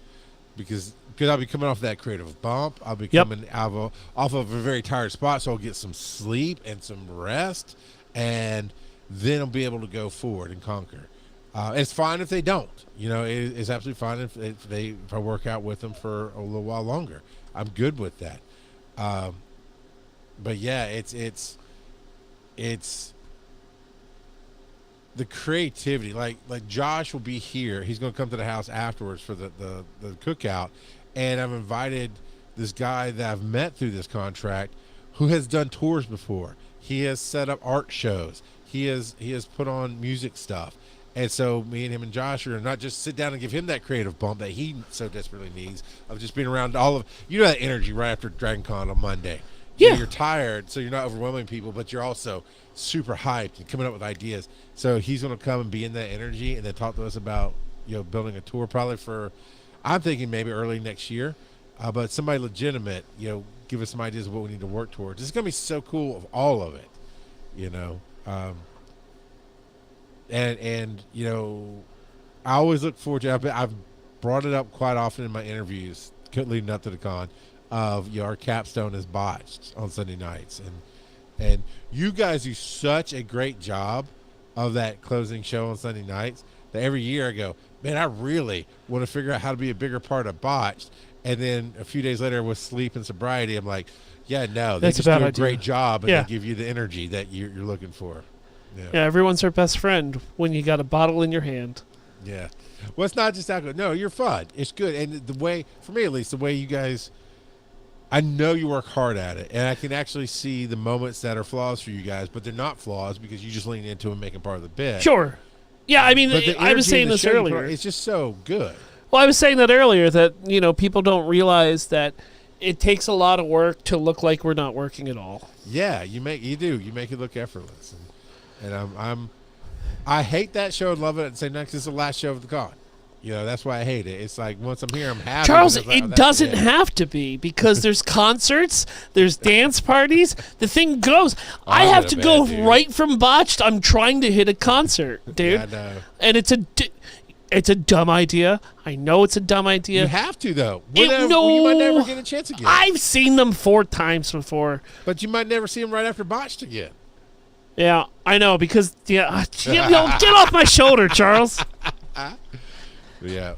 Because I'll be coming off that creative bump. I'll be coming off of a very tired spot, so I'll get some sleep and some rest, and then I'll be able to go forward and conquer. It's fine if they don't. It's absolutely fine if I work out with them for a little while longer. I'm good with that. But yeah, it's the creativity. Like Josh will be here. He's going to come to the house afterwards for the cookout, and I've invited this guy that I've met through this contract, who has done tours before. He has set up art shows. He has put on music stuff. And so me and him and Josh are not just sit down and give him that creative bump that he so desperately needs of just being around all of that energy right after Dragon Con on Monday. Yeah. You're tired, so you're not overwhelming people, but you're also super hyped and coming up with ideas. So he's going to come and be in that energy and then talk to us about, building a tour probably I'm thinking maybe early next year, but somebody legitimate, give us some ideas of what we need to work towards. It's going to be so cool of all of it, and I always look forward to it. I've brought it up quite often in my interviews leading up to the con. Of our capstone is botched on Sunday nights, and you guys do such a great job of that closing show on Sunday nights that every year I go, man, I really want to figure out how to be a bigger part of botched. And then a few days later with sleep and sobriety, I'm like, yeah, no, they just do a great job, and they give you the energy that you're looking for. Yeah, everyone's our best friend when you got a bottle in your hand. Yeah, well, it's not just alcohol. No, you're fun. It's good, and the way, for me at least, the way you guys I know you work hard at it, and I can actually see the moments that are flaws for you guys, but they're not flaws because you just lean into them, making part of the bit. Sure. Yeah, I mean, But the I was energy saying in the this show you earlier. it's just so good. Well, I was saying that earlier that, people don't realize that it takes a lot of work to look like we're not working at all. Yeah, you make it look effortless, and I hate that show and love it at the same time because it's the last show of the con. That's why I hate it. It's like once I'm here, I'm happy. Charles, because, like, it that's doesn't it. have to be because there's concerts, there's dance parties. The thing goes. I I'm have in to a go bad mood. right from botched. I'm trying to hit a concert, dude, Yeah, I know. and it's a dumb idea. I know it's a dumb idea. You have to though. No. You might never get a chance again. I've seen them 4 times before. But you might never see them right after botched again. Yeah, I know because get off my shoulder, Charles. Yeah.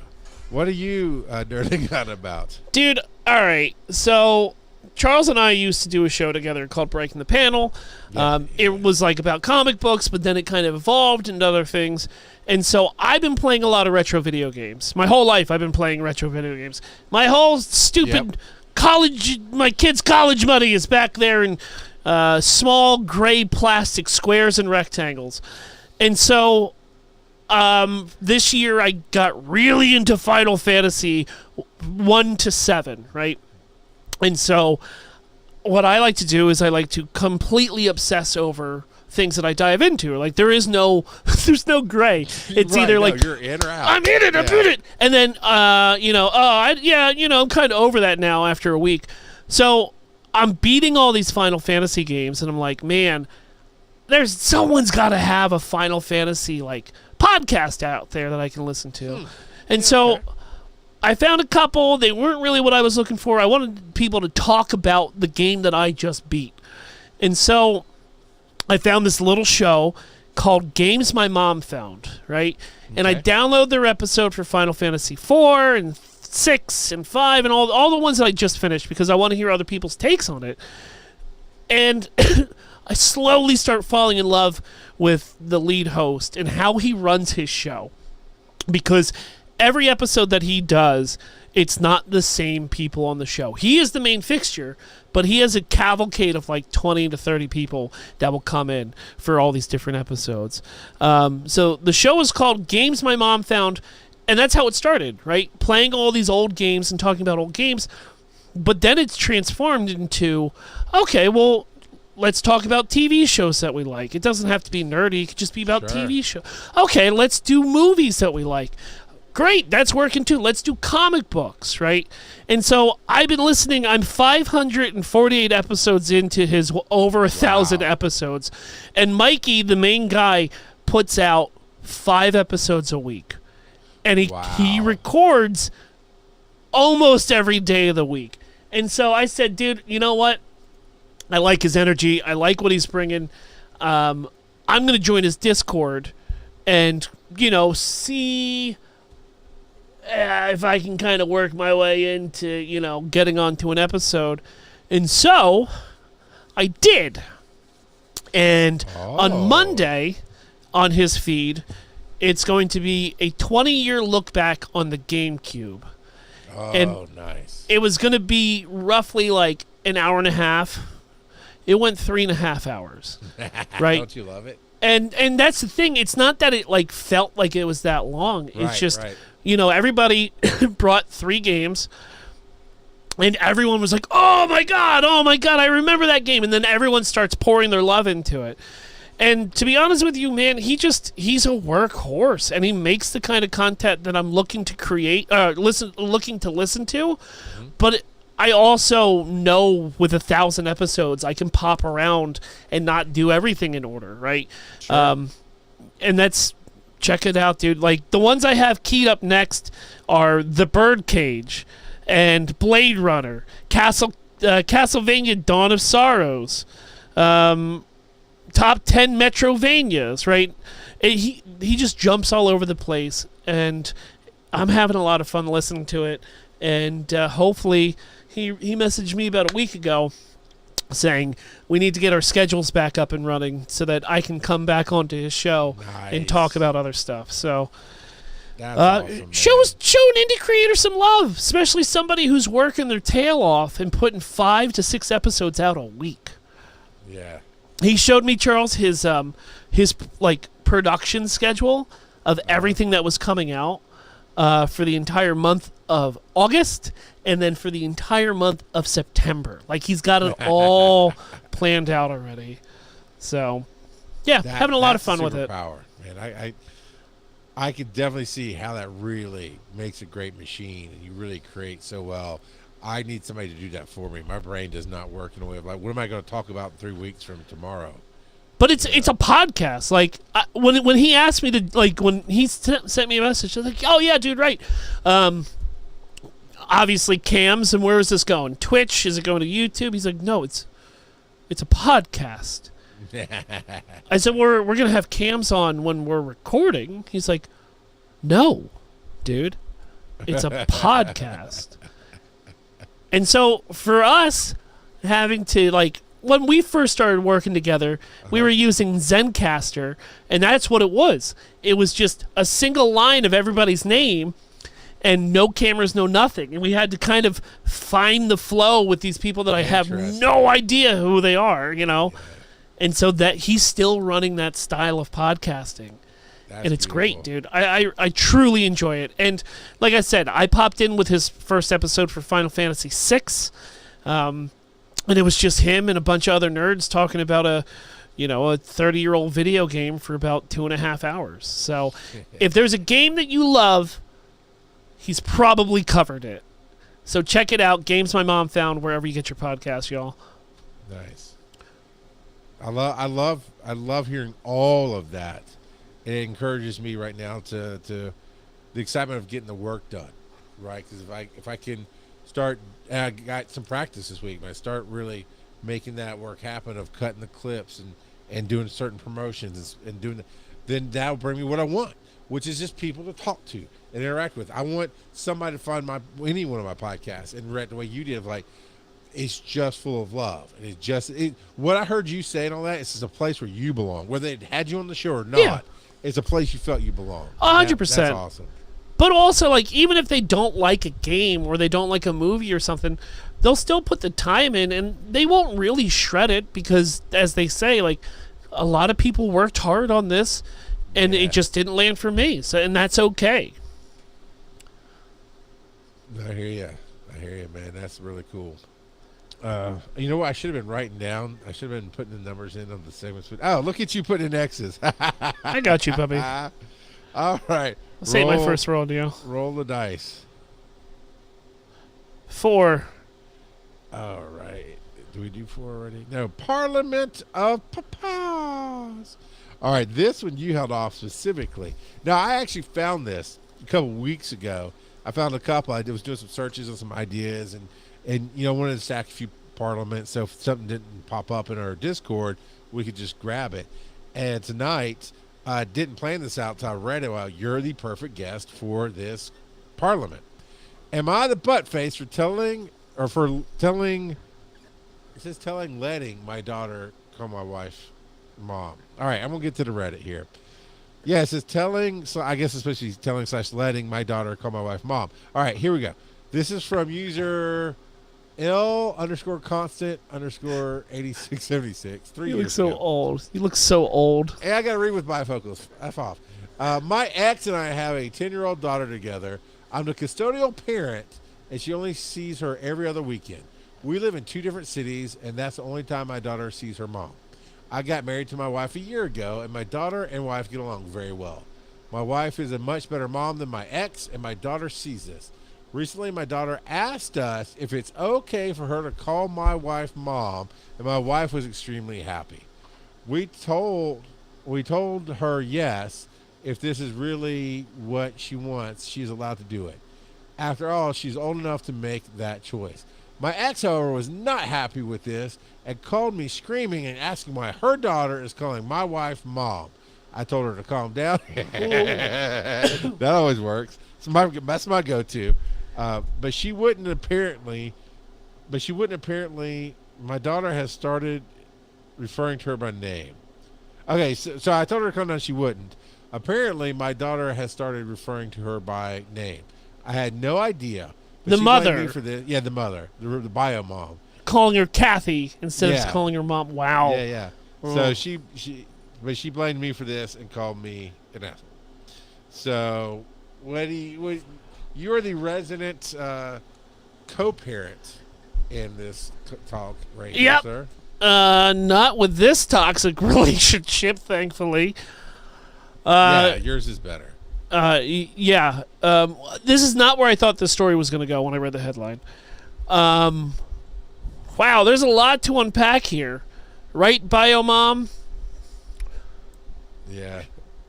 What are you nerding on about? Dude, all right. So Charles and I used to do a show together called Breaking the Panel. It was like about comic books, but then it kind of evolved into other things. And so I've been playing a lot of retro video games. My whole life I've been playing retro video games. My whole stupid my kids' college money is back there in small gray plastic squares and rectangles. And so this year I got really into Final Fantasy 1 to 7, right? And so what I like to do is I like to completely obsess over things that I dive into. Like there's no gray. It's Right, either no, like you're in or out. I'm in it, I'm Yeah. in it. And then I'm kind of over that now after a week. So I'm beating all these Final Fantasy games and I'm like, man, someone's got to have a Final Fantasy like podcast out there that I can listen to. And so I found a couple. They weren't really what I was looking for. I wanted people to talk about the game that I just beat. And so I found this little show called Games My Mom Found, right? And I Okay. download their episode for Final Fantasy 4 and 6 and 5 and all the ones that I just finished because I want to hear other people's takes on it. And I slowly start falling in love with the lead host and how he runs his show. Because every episode that he does, it's not the same people on the show. He is the main fixture, but he has a cavalcade of like 20 to 30 people that will come in for all these different episodes. So the show is called Games My Mom Found, and that's how it started, right? Playing all these old games and talking about old games. But then it's transformed into, okay, well, let's talk about TV shows that we like. It doesn't have to be nerdy. It could just be about Sure. TV shows. Okay, let's do movies that we like. Great, that's working too. Let's do comic books, right? And so I've been listening. I'm 548 episodes into his over 1,000 episodes. And Mikey, the main guy, puts out 5 episodes a week. And he records almost every day of the week. And so I said, dude, you know what? I like his energy. I like what he's bringing. I'm going to join his Discord and, see if I can kind of work my way into, getting onto an episode. And so I did. And on Monday on his feed, it's going to be a 20-year look back on the GameCube. Oh, And nice. It was going to be roughly like an hour and a half. It went 3.5 hours, right? Don't you love it? And that's the thing. It's not that it like felt like it was that long. It's Right, just, right. Everybody brought 3 games, and everyone was like, oh my god, I remember that game. And then everyone starts pouring their love into it. And to be honest with you, man, he's a workhorse, and he makes the kind of content that I'm looking to create, looking to listen to. Mm-hmm. But I also know with 1,000 episodes, I can pop around and not do everything in order, right? Sure. And check it out, dude. Like the ones I have keyed up next are The Birdcage and Blade Runner, Castlevania: Dawn of Sorrows. Top 10 Metrovanias, right? He just jumps all over the place, and I'm having a lot of fun listening to it. And hopefully, he messaged me about a week ago saying we need to get our schedules back up and running so that I can come back onto his show and talk about other stuff. So That's awesome, man. show an indie creator some love, especially somebody who's working their tail off and putting 5 to 6 episodes out a week. Yeah. He showed me, Charles, his like production schedule of everything that was coming out for the entire month of August and then for the entire month of September. Like, he's got it all planned out already. So, yeah, having a lot of fun with it. Power, man. I could definitely see how that really makes a great machine, and you really create so well. I need somebody to do that for me. My brain does not work in a way of like, what am I going to talk about in 3 weeks from tomorrow? But it's a podcast. Like, when he asked me to, like, when he sent me a message, I was like, oh yeah, dude, right. Obviously cams, and where is this going? Twitch? Is it going to YouTube? He's like, no, it's a podcast. I said, we're gonna have cams on when we're recording. He's like, no, dude, it's a podcast. And so for us, having to, like, when we first started working together, we were using Zencaster, and that's what it was. It was just a single line of everybody's name and no cameras, no nothing. And we had to kind of find the flow with these people that I have no idea who they are, you know. Yeah. And so that he's still running that style of podcasting. And it's beautiful. Great, dude. I truly enjoy it. And like I said, I popped in with his first episode for Final Fantasy VI. And it was just him and a bunch of other nerds talking about a 30-year-old video game for about 2.5 hours. So if there's a game that you love, he's probably covered it. So check it out. Games My Mom Found, wherever you get your podcast, y'all. Nice. I love hearing all of that. It encourages me right now to the excitement of getting the work done, right? Because if I can start, I got some practice this week, but I start really making that work happen of cutting the clips and doing certain promotions and doing, then that'll bring me what I want, which is just people to talk to and interact with. I want somebody to find any one of my podcasts and react the way you did, of like, it's just full of love. And it's just what I heard you say and all that. It's just a place where you belong, whether it had you on the show or not. Yeah. It's a place you felt you belong. 100%. That's awesome. But also, like, even if they don't like a game or they don't like a movie or something, they'll still put the time in, and they won't really shred it because, as they say, like, a lot of people worked hard on this, and it just didn't land for me. So, and that's okay. I hear you, man. That's really cool. You know what? I should have been writing down. I should have been putting the numbers in on the segments. Oh, look at you putting in X's. I got you, puppy. All right. I'll say my first roll, Dio. Roll the dice. 4. All right. Do we do 4 already? No. Parliament of Papas. All right. This one you held off specifically. Now, I actually found this a couple weeks ago. I found a couple. I was doing some searches on some ideas and wanted to stack a few parliaments, so if something didn't pop up in our Discord, we could just grab it. And tonight, I didn't plan this out until I read it. Well, you're the perfect guest for this parliament. Am I the butt face for letting my daughter call my wife mom? All right, I'm going to get to the Reddit here. Yeah, it says so I guess especially telling / letting my daughter call my wife mom. All right, here we go. This is from user L_constant_8676. 3 You years look so ago. old. You look so old. Hey, I got to read with bifocals. F off. My ex and I have a 10-year-old daughter together. I'm the custodial parent, and she only sees her every other weekend. We live in 2 different cities, and that's the only time my daughter sees her mom. I got married to my wife a year ago, and my daughter and wife get along very well. My wife is a much better mom than my ex, and my daughter sees this. Recently, my daughter asked us if it's okay for her to call my wife mom, and my wife was extremely happy. We told her yes, if this is really what she wants, she's allowed to do it. After all, she's old enough to make that choice. My ex, however, was not happy with this and called me screaming and asking why her daughter is calling my wife mom. I told her to calm down. That always works. That's my go-to. But she wouldn't apparently. My daughter has started referring to her by name. Okay, so I told her to calm down. She wouldn't. Apparently, my daughter has started referring to her by name. I had no idea. But The she blamed mother. me for this. Yeah, the mother, the bio mom. Calling her Kathy instead of Yeah. just calling her mom. Wow. Yeah, yeah. Oh. So she blamed me for this and called me an asshole. So you're the resident co-parent in this talk right Yep. here, sir. Not with this toxic relationship, thankfully. Yeah, yours is better. Yeah. This is not where I thought the story was going to go when I read the headline. Wow, there's a lot to unpack here. Right, Bio Mom? Yeah.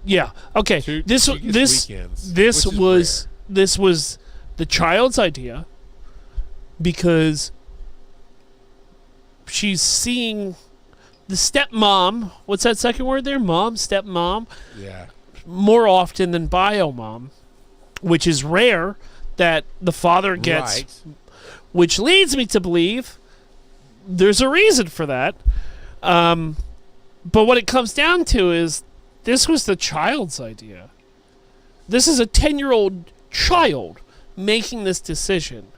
Yeah. Okay. Two This weekends, this which is was this was the child's idea because she's seeing the stepmom. What's that second word there? Mom, stepmom. Yeah. More often than bio mom, which is rare that the father gets, Right. which leads me to believe there's a reason for that. But what it comes down to is this was the child's idea. This is a 10-year-old child making this decision.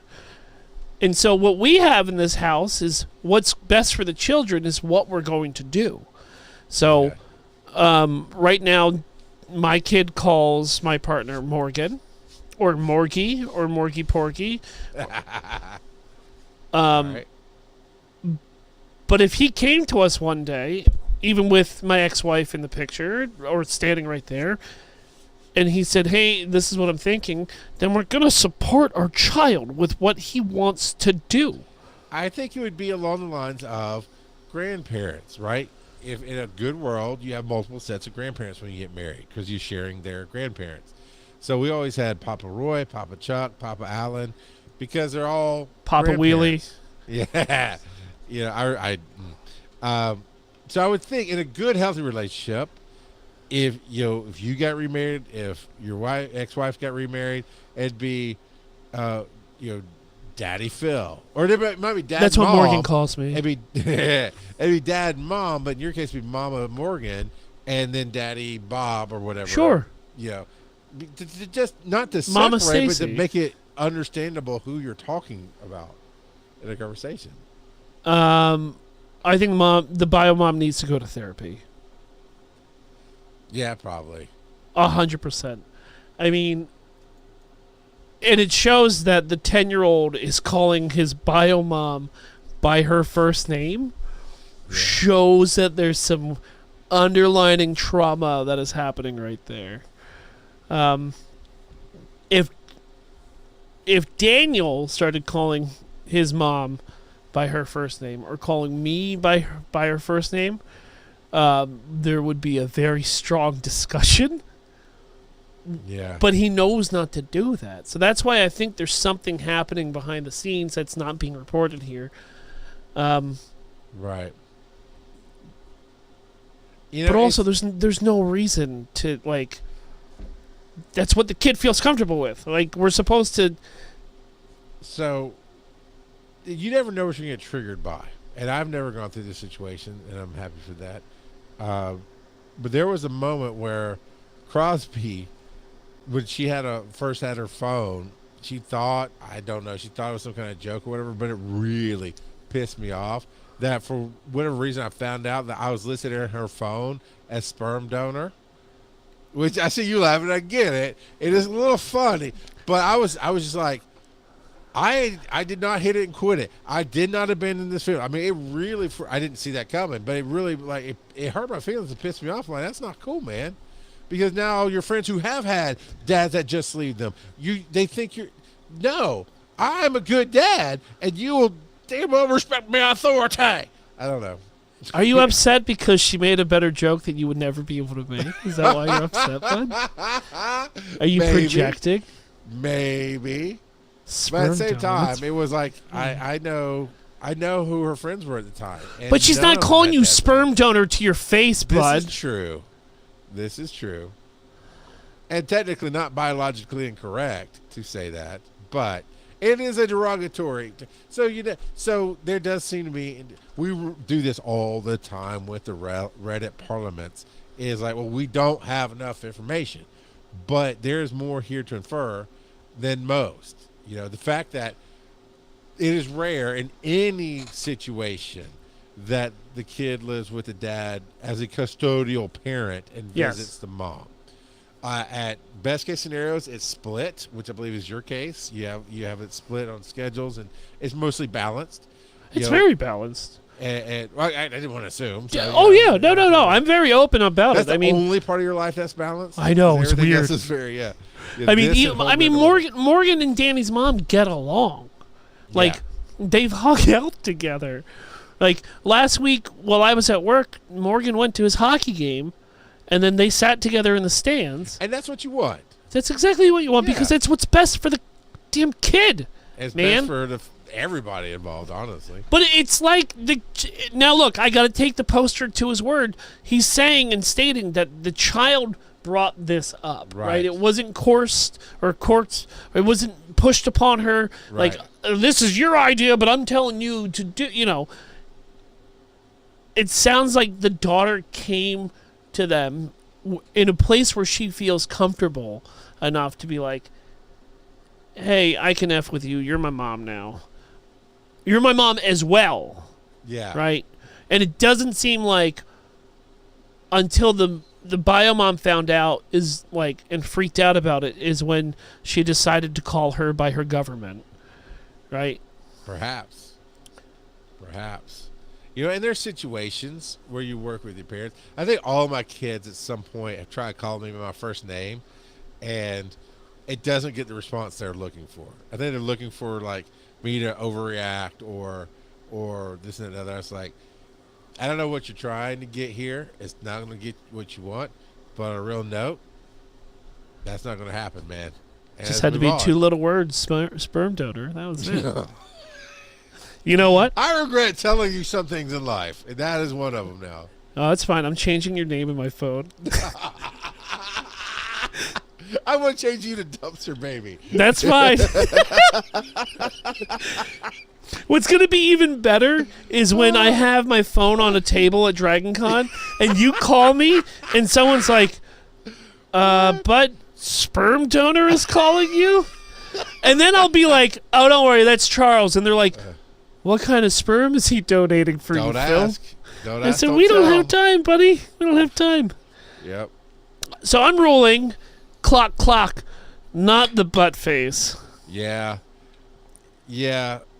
And so what we have in this house is what's best for the children is what we're going to do. So right now, my kid calls my partner Morgan, or Morgie, or Morgie Porgy. Right. But if he came to us one day, even with my ex-wife in the picture, or standing right there, and he said, hey, this is what I'm thinking, then we're going to support our child with what he wants to do. I think it would be along the lines of grandparents, right? If in a good world, you have multiple sets of grandparents when you get married because you're sharing their grandparents. So we always had Papa Roy, Papa Chuck, Papa Allen, because they're all Papa Wheelie. grandparents. Yeah. So I would think in a good, healthy relationship, if you got remarried, if your ex-wife got remarried, it'd be, Daddy Phil, or it might be Dad. That's and what Mom. Morgan calls me. It'd be Dad and Mom, but in your case, it'd be Mama Morgan, and then Daddy Bob or whatever. Sure. Just not to Mama separate, but Stacy. to make it understandable who you're talking about in a conversation. I think the bio mom needs to go to therapy. Yeah, probably. 100%. I mean, and it shows that the 10-year-old is calling his bio mom by her first name. Yeah. Shows that there's some underlining trauma that is happening right there. If Daniel started calling his mom by her first name or calling me by her first name, there would be a very strong discussion. Yeah. But he knows not to do that. So that's why I think there's something happening behind the scenes that's not being reported here. Right. But also, there's no reason to, like... That's what the kid feels comfortable with. Like, we're supposed to... So, you never know what you're going to get triggered by. And I've never gone through this situation, and I'm happy for that. But there was a moment where Crosby, when she first had her phone, she thought it was some kind of joke or whatever, but it really pissed me off that for whatever reason I found out that I was listed in her phone as sperm donor. Which I see you laughing. I get it. It is a little funny, but I was just like, I did not hit it and quit it. I did not abandon this film. I mean, it really. I didn't see that coming, but it really it hurt my feelings and pissed me off. Like, that's not cool, man. Because now your friends who have had dads that just leave them, they think you're. No, I'm a good dad, and you will damn well respect my authority. I don't know. Are you upset because she made a better joke that you would never be able to make? Is that why you're upset, bud? Are you Maybe. projecting? Maybe. But Sperm at the same donuts. time, it was like I know who her friends were at the time. And But she's none not of them calling had you that sperm donor to your face, thing. bud. This is true. And technically not biologically incorrect to say that, but it is a derogatory. So there does seem to be. We do this all the time with the Reddit parliaments, is like, well, we don't have enough information, but there's more here to infer than most. The fact that it is rare in any situation that the kid lives with the dad as a custodial parent and visits the mom. At best case scenarios, it's split, which I believe is your case. You have it split on schedules, and it's mostly balanced. It's very balanced. And well, I didn't want to assume. So, No. I'm very open about that's it. the only part of your life that's balanced. I know, it's Everything weird. else is very, yeah. I mean, Morgan and Danny's mom get along. Like, they've hung out together. Like, last week while I was at work, Morgan went to his hockey game, and then they sat together in the stands. And that's what you want. That's exactly what you want, because that's what's best for the damn kid, It's man. best for everybody involved, honestly. But it's like now look, I got to take the poster to his word. He's saying and stating that the child brought this up, right? It wasn't coerced. It wasn't pushed upon her. Right. Like, this is your idea, but I'm telling you to do. It sounds like the daughter came to them in a place where she feels comfortable enough to be like, hey, I can F with you. You're my mom now. You're my mom as well. Yeah. Right? And it doesn't seem like until the bio mom found out and freaked out about it is when she decided to call her by her government. Right? Perhaps. And there's situations where you work with your parents. I think all my kids at some point have tried to call me by my first name, and it doesn't get the response they're looking for. I think they're looking for, like, me to overreact or this and that. And it's like, I don't know what you're trying to get here. It's not going to get what you want. But on a real note, that's not going to happen, man. And just had to be 2 little words, sperm donor. That was it. You know what? I regret telling you some things in life, and that is one of them now. Oh, that's fine. I'm changing your name in my phone. I want to change you to Dumpster Baby. That's fine. What's going to be even better is when I have my phone on a table at DragonCon, and you call me, and someone's like, but sperm donor is calling you? And then I'll be like, oh, don't worry, that's Charles. And they're like, what kind of sperm is he donating for you, Phil? Don't I ask. said, Don't we don't tell. have time, buddy. We don't have time. Yep. So I'm rolling clock, not the butt face. Yeah.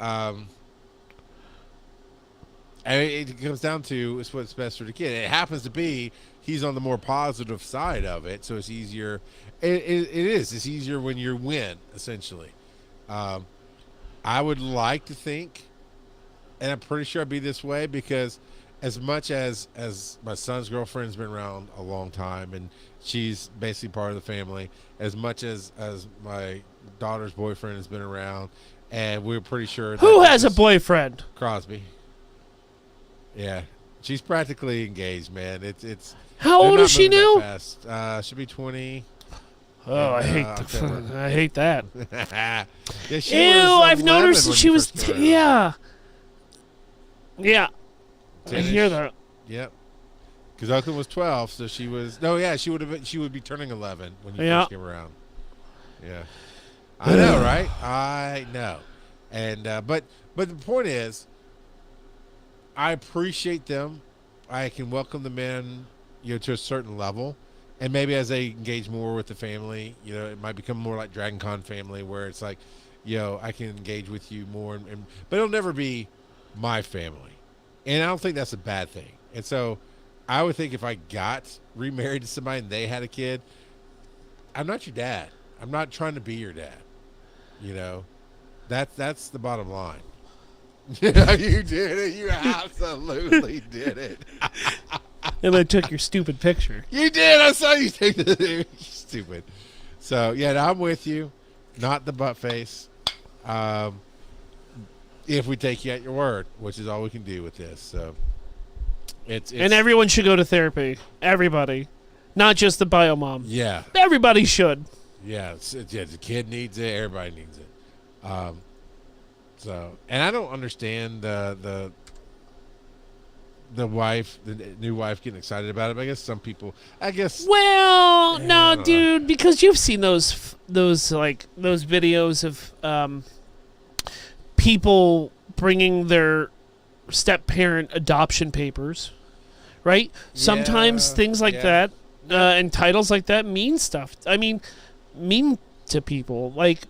I mean, it comes down to it's what's best for the kid. It happens to be he's on the more positive side of it, so it's easier. It is. It's easier when you win, essentially. I would like to think, and I'm pretty sure I'd be this way, because as much as my son's girlfriend's been around a long time and she's basically part of the family, as much as my daughter's boyfriend has been around, and we're pretty sure that Who has a boyfriend? Crosby. Yeah, she's practically engaged, man. It's How they're old not is she moving now? that fast. She'll be 20. Oh, I hate October. I hate that. Yeah, she Ew, was I've 11 noticed when that she you was first came around. Yeah. I 10-ish. hear that. Yep. Because Oakland was 12, so she was. No, yeah, she would be turning 11 when you Yeah. first came around. Yeah, I know, right? I know, and but the point is, I appreciate them. I can welcome them in, to a certain level, and maybe as they engage more with the family, it might become more like Dragon Con family, where it's like, I can engage with you more, but it'll never be my family, and I don't think that's a bad thing. And so, I would think if I got remarried to somebody and they had a kid, I'm not your dad. I'm not trying to be your dad. That's the bottom line. You did it. You absolutely did it. And I took your stupid picture. You did. I saw you take the stupid. So yeah, I'm with you. Not the butt face. If we take you at your word, which is all we can do with this. So it's And everyone should go to therapy. Everybody. Not just the bio mom. yeah. Everybody should. Yeah, the kid needs it. Everybody needs it. So, and I don't understand the the new wife, getting excited about it. But I guess some people, Well, Yeah, I no, don't dude, because you've seen those videos of people bringing their step parent adoption papers, right? Sometimes Yeah, things like yeah. that and titles like that mean stuff. I mean, mean to people. Like,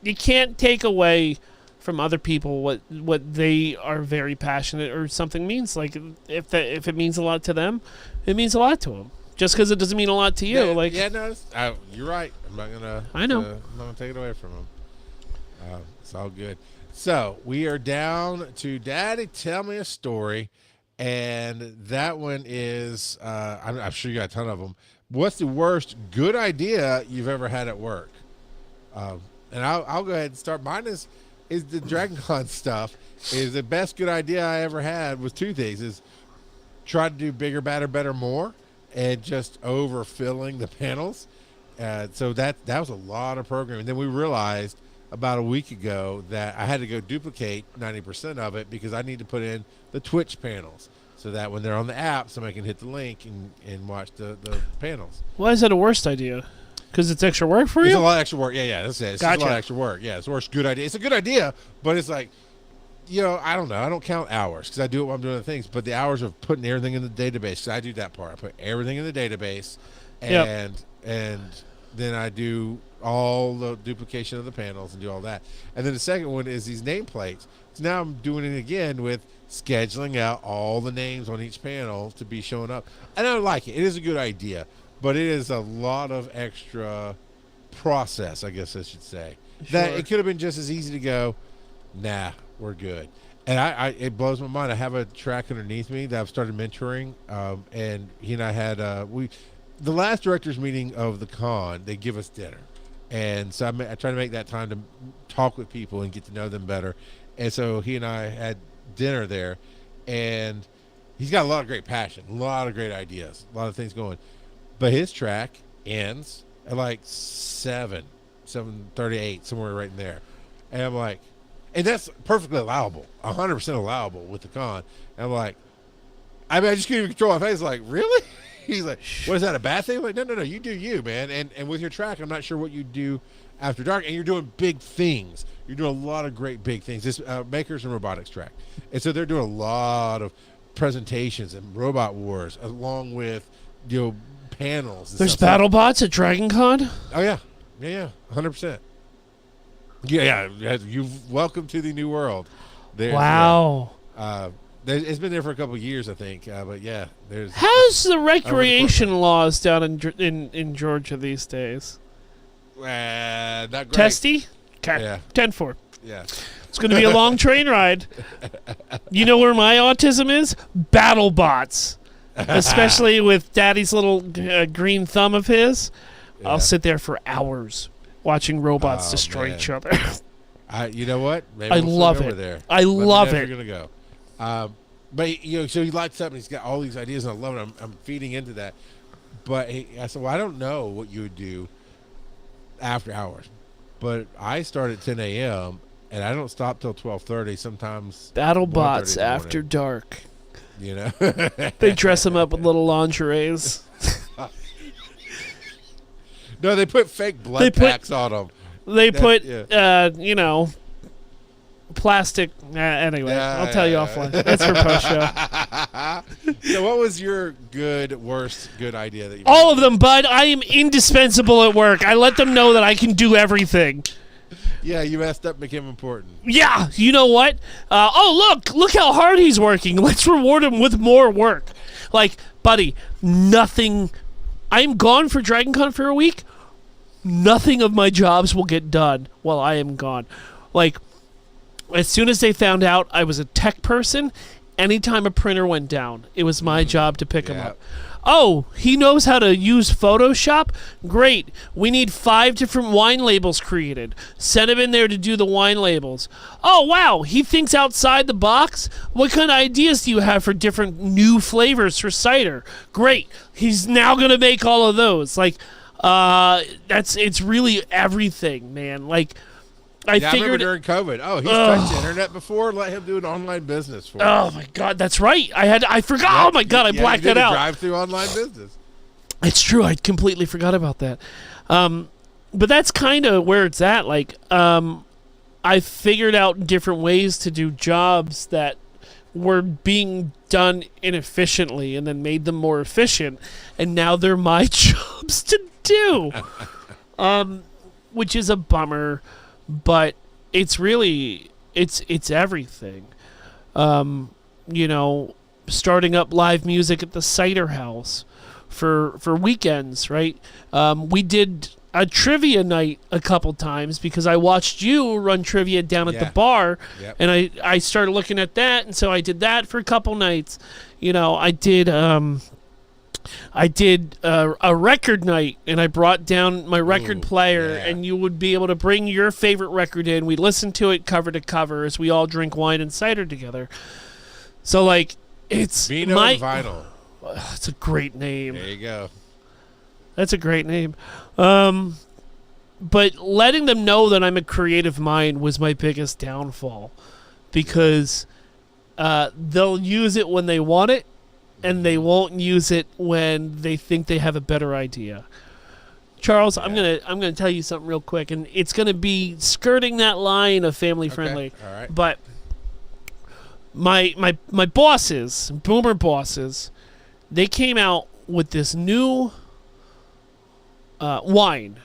you can't take away from other people what they are very passionate or something means. Like, if it means a lot to them, it means a lot to them. Just because it doesn't mean a lot to you, you're right. I'm not gonna. I know. I'm not gonna take it away from him. It's all good. So we are down to Daddy. Tell me a story, and that one is. I'm sure you got a ton of them. What's the worst good idea you've ever had at work? And I'll go ahead and start. Mine is the Dragon Con stuff. Is the best good idea I ever had was two things: is try to do bigger, badder, better, more, and just overfilling the panels. So that was a lot of programming. Then we realized about a week ago that I had to go duplicate 90% of it because I need to put in the Twitch panels so that when they're on the app, somebody can hit the link and watch the panels. Why is that a worst idea? Because it's extra work for It's you? a lot of extra work. Yeah, that's it. It's just a lot Gotcha. of extra work. Yeah, it's the worst good idea. It's a good idea, but it's like, I don't know. I don't count hours because I do it while I'm doing the things, but the hours of putting everything in the database, 'cause I do that part. I put everything in the database, and then I do all the duplication of the panels and do all that. And then the second one is these nameplates. So now I'm doing it again with scheduling out all the names on each panel to be showing up. And I like it. It is a good idea, but it is a lot of extra process, I guess I should say. That Sure. it could have been just as easy to go, nah, we're good. And it blows my mind. I have a track underneath me that I've started mentoring, and he and I had the last directors meeting of the con. They give us dinner, and so I try to make that time to talk with people and get to know them better. And so he and I had dinner there, and he's got a lot of great passion, a lot of great ideas, a lot of things going. But his track ends at like 7:38, somewhere right in there, and I'm like. And that's perfectly allowable, 100% allowable with the con. And I'm like, I just couldn't even control my face. Like, really? He's like, what is that, a bad thing? I'm like, no, you do you, man. And with your track, I'm not sure what you do after dark. And you're doing big things. You're doing a lot of great big things. This makers and robotics track. And so they're doing a lot of presentations and robot wars along with, panels. And There's stuff. battle bots at Dragon Con? Oh, yeah. Yeah, 100%. Yeah, you've welcome to the new world. Wow. It's been there for a couple of years, I think. But yeah, there's. How's the recreation laws down in Georgia these days? Not great. Testy? Okay. Yeah. 10-4. Yeah. It's going to be a long train ride. You know where my autism is? Battle bots. Especially with Daddy's little green thumb of his. Yeah. I'll sit there for hours watching robots destroy man. each other. You know what? Maybe I we'll love swing it. over there. I love We're it. gonna go. But so he lights up and he's got all these ideas and I love it. I'm feeding into that. But I said, well, I don't know what you would do after hours, but I start at 10 a.m. and I don't stop till 12:30. Sometimes Battle 1:30 bots in the morning, after dark. They Dress them up with little lingeries. No, they put fake blood packs on them. They put, yeah. plastic. Anyway, I'll tell you offline. That's for post show. So what was your worst good idea that you All of them, bud. I am indispensable at work. I let them know that I can do everything. Yeah, you messed up, became important. Yeah, you know what? Look how hard he's working. Let's reward him with more work. Like, buddy, nothing. I'm gone for Dragon Con for a week. Nothing of my jobs will get done while I am gone. Like, as soon as they found out I was a tech person, anytime a printer went down, it was my job to pick him up. Oh, he knows how to use Photoshop? Great. We need 5 different wine labels created. Send him in there to do the wine labels. Oh, wow. He thinks outside the box? What kind of ideas do you have for different new flavors for cider? Great. He's now going to make all of those. Like, it's really everything, man. Like, I Yeah, I remember figured. during COVID. Oh, he's touched the internet before. Let him do an online business for Oh us. my God, that's right. I forgot. Yeah, Oh my God, I blacked you did that a out. drive-through online business. It's true. I completely forgot about that. But that's kind of where it's at. Like, I figured out different ways to do jobs that were being done inefficiently and then made them more efficient. And now they're my jobs to do. Which is a bummer, but it's really, it's everything. You know, starting up live music at the Cider House for weekends, right? We did a trivia night a couple times because I watched you run trivia down at the bar, and I started looking at that, and so I did that for a couple nights. You know, I did a record night, and I brought down my record player, and you would be able to bring your favorite record in. We'd listen to it cover to cover as we all drink wine and cider together. So, like, it's Vino and Vinyl. It's a great name. There you go. That's a great name. But letting them know that I'm a creative mind was my biggest downfall, because they'll use it when they want it, and they won't use it when they think they have a better idea. Charles, I'm gonna tell you something real quick, and it's gonna be skirting that line of family friendly. Okay. All right. But my bosses, boomer bosses, they came out with this new wine.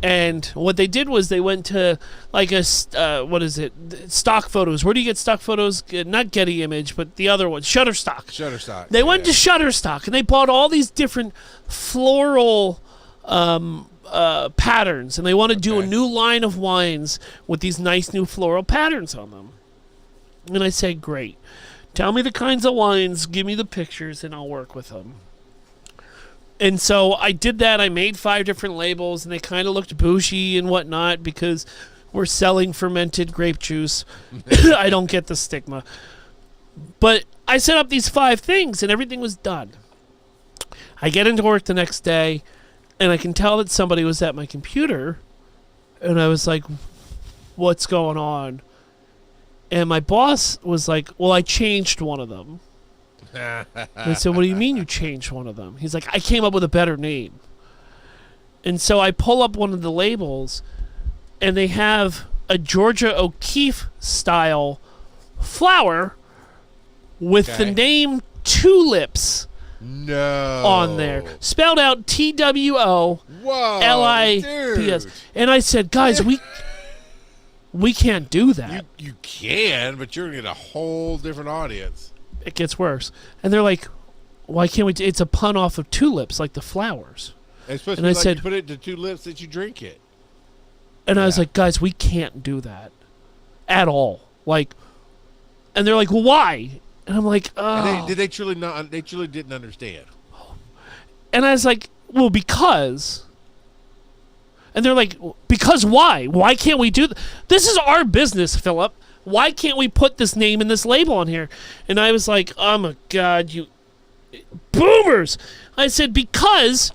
And what they did was they went to like a stock photos. Where do you get stock photos? Not Getty Image, but the other one, Shutterstock. Shutterstock. They went to Shutterstock and they bought all these different floral patterns, and they want to do a new line of wines with these nice new floral patterns on them. And I said, great. Tell me the kinds of wines, give me the pictures, and I'll work with them. And so I did that. I made 5 different labels, and they kind of looked bougie and whatnot because we're selling fermented grape juice. I don't get the stigma. But I set up these 5 things, and everything was done. I get into work the next day, and I can tell that somebody was at my computer, and I was like, what's going on? And my boss was like, well, I changed one of them. I said, what do you mean you changed one of them? He's like, I came up with a better name. And so I pull up one of the labels, and they have a Georgia O'Keeffe style flower with the name Tulips on there. Spelled out TWO LIPS. And I said, guys, we can't do that. You can, but you're going to get a whole different audience. It gets worse. And they're like, why can't we? It's a pun off of tulips, like the flowers. It's supposed And to I be like said, you put it to 2 lips that you drink it. And I was like, guys, we can't do that at all. Like, and they're like, well, why? And I'm like, oh. And they truly not? They truly didn't understand. And I was like, well, because. And they're like, because why? Why can't we do this? Is our business, Philip. Why can't we put this name and this label on here? And I was like, oh my God, you boomers. I said, because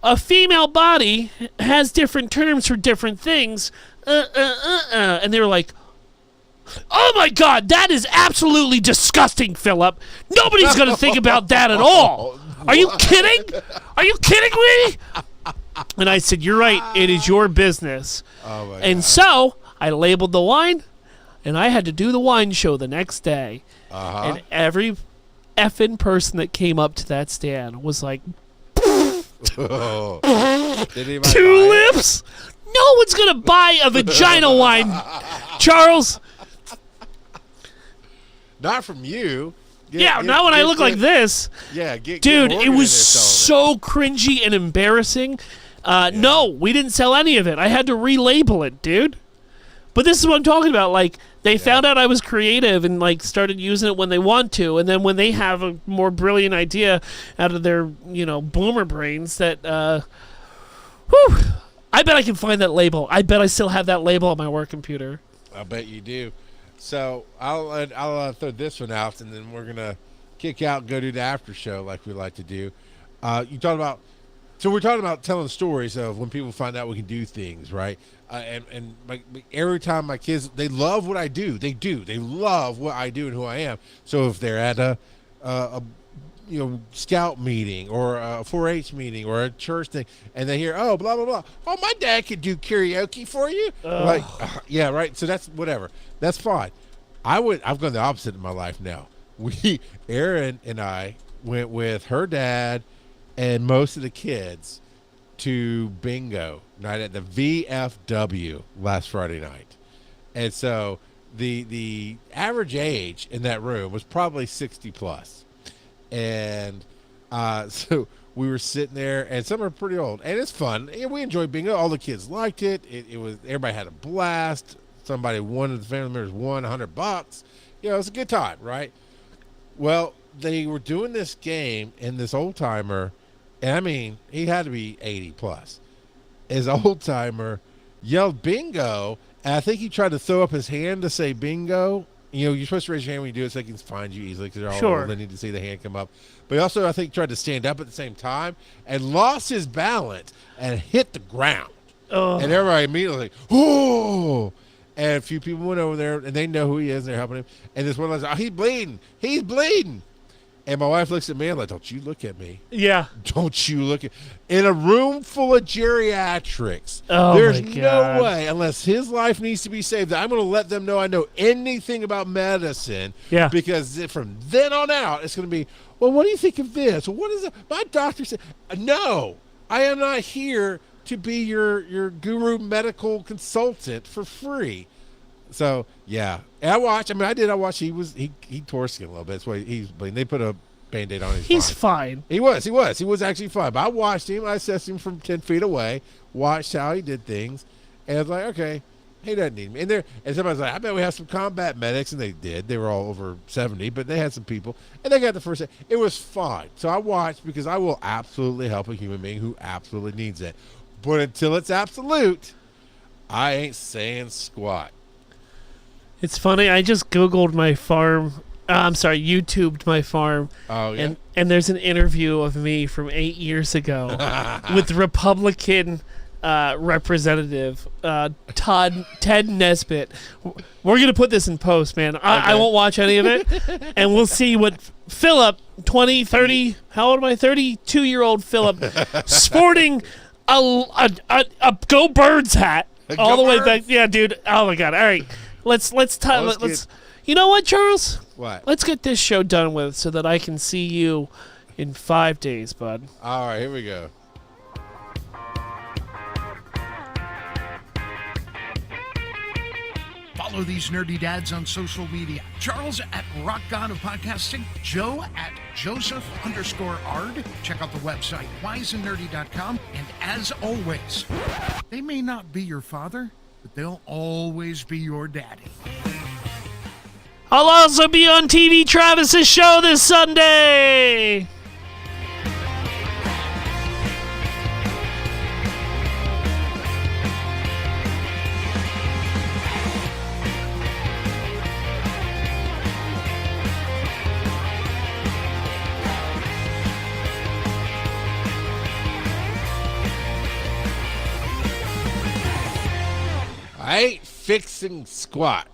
a female body has different terms for different things. And they were like, oh my God, that is absolutely disgusting, Philip. Nobody's going to think about that at all. Are you kidding? Are you kidding me? And I said, you're right. It is your business. Oh my and God. so I labeled the wine, and I had to do the wine show the next day. And every effing person that came up to that stand was like, Did anybody buy it? tulips? No one's going to buy a vagina wine, Charles. Not from you. Not when I look like this. Yeah, Dude, it was so cringy and embarrassing. No, we didn't sell any of it. I had to relabel it, dude. But this is what I'm talking about. Like, they found out I was creative and, like, started using it when they want to. And then when they have a more brilliant idea out of their, boomer brains that, I bet I can find that label. I bet I still have that label on my work computer. I bet you do. So I'll throw this one out, and then we're going to kick out and go do the after show like we like to do. You talked about So we're talking about telling stories of when people find out we can do things, right? Every time my kids, they love what I do. They do. They love what I do and who I am. So if they're at a scout meeting or a 4-H meeting or a church thing, and they hear, oh, blah blah blah, oh, my dad could do karaoke for you. Like, yeah, right. So that's whatever. That's fine. I've gone the opposite in my life now. Erin and I went with her dad and most of the kids to bingo night at the VFW last Friday night. And so the average age in that room was probably 60 plus. And so we were sitting there, and some are pretty old, and it's fun. And we enjoyed bingo. All the kids liked it. It was, everybody had a blast. Somebody, one of the family members won $100. It was a good time, right? Well, they were doing this game, and this old timer, and I mean, he had to be 80 plus. His old timer yelled bingo, and I think he tried to throw up his hand to say bingo. You're supposed to raise your hand when you do it so they can find you easily because they're all Sure. old. They need to see the hand come up. But he also, I think, tried to stand up at the same time and lost his balance and hit the ground. Oh. And everybody immediately like, oh! And a few people went over there, and they know who he is, and they're helping him. And this one was, oh, he's bleeding. He's bleeding. And my wife looks at me and like, don't you look at me. Yeah. Don't you look at in a room full of geriatrics. Oh, there's my God. no way, unless his life needs to be saved, that I'm going to let them know I know anything about medicine. Yeah. Because from then on out, it's going to be, well, what do you think of this? Well, what is it? My doctor said, no, I am not here to be your guru medical consultant for free. So yeah, and I watched. He tore his skin a little bit. That's why he's bleeding. They put a Band-Aid on. He's fine. He was actually fine. But I watched him. I assessed him from 10 feet away. Watched how he did things, and I was like, okay, he doesn't need me. And somebody's like, I bet we have some combat medics, and they did. They were all over 70, but they had some people, and they got the first aid. It was fine. So I watched because I will absolutely help a human being who absolutely needs it. But until it's absolute, I ain't saying squat. It's funny. I just Googled my farm. YouTubed my farm. Oh, yeah? And there's an interview of me from 8 years ago with Republican representative Ted Nesbitt. We're going to put this in post, man. I won't watch any of it. And we'll see what Philip, 20, 30, how old am I? 32-year-old Philip, sporting a Go Birds hat all the way back. Yeah, dude. Oh, my God. All right. Let's you know what, Charles? What? Let's get this show done with so that I can see you in 5 days, bud. All right, here we go. Follow these nerdy dads on social media. Charles at Rock God of Podcasting. Joe at Joseph_Ard. Check out the website, wiseandnerdy.com. And as always, they may not be your father, but they'll always be your daddy. I'll also be on TV Travis's show this Sunday. I ain't fixing squat.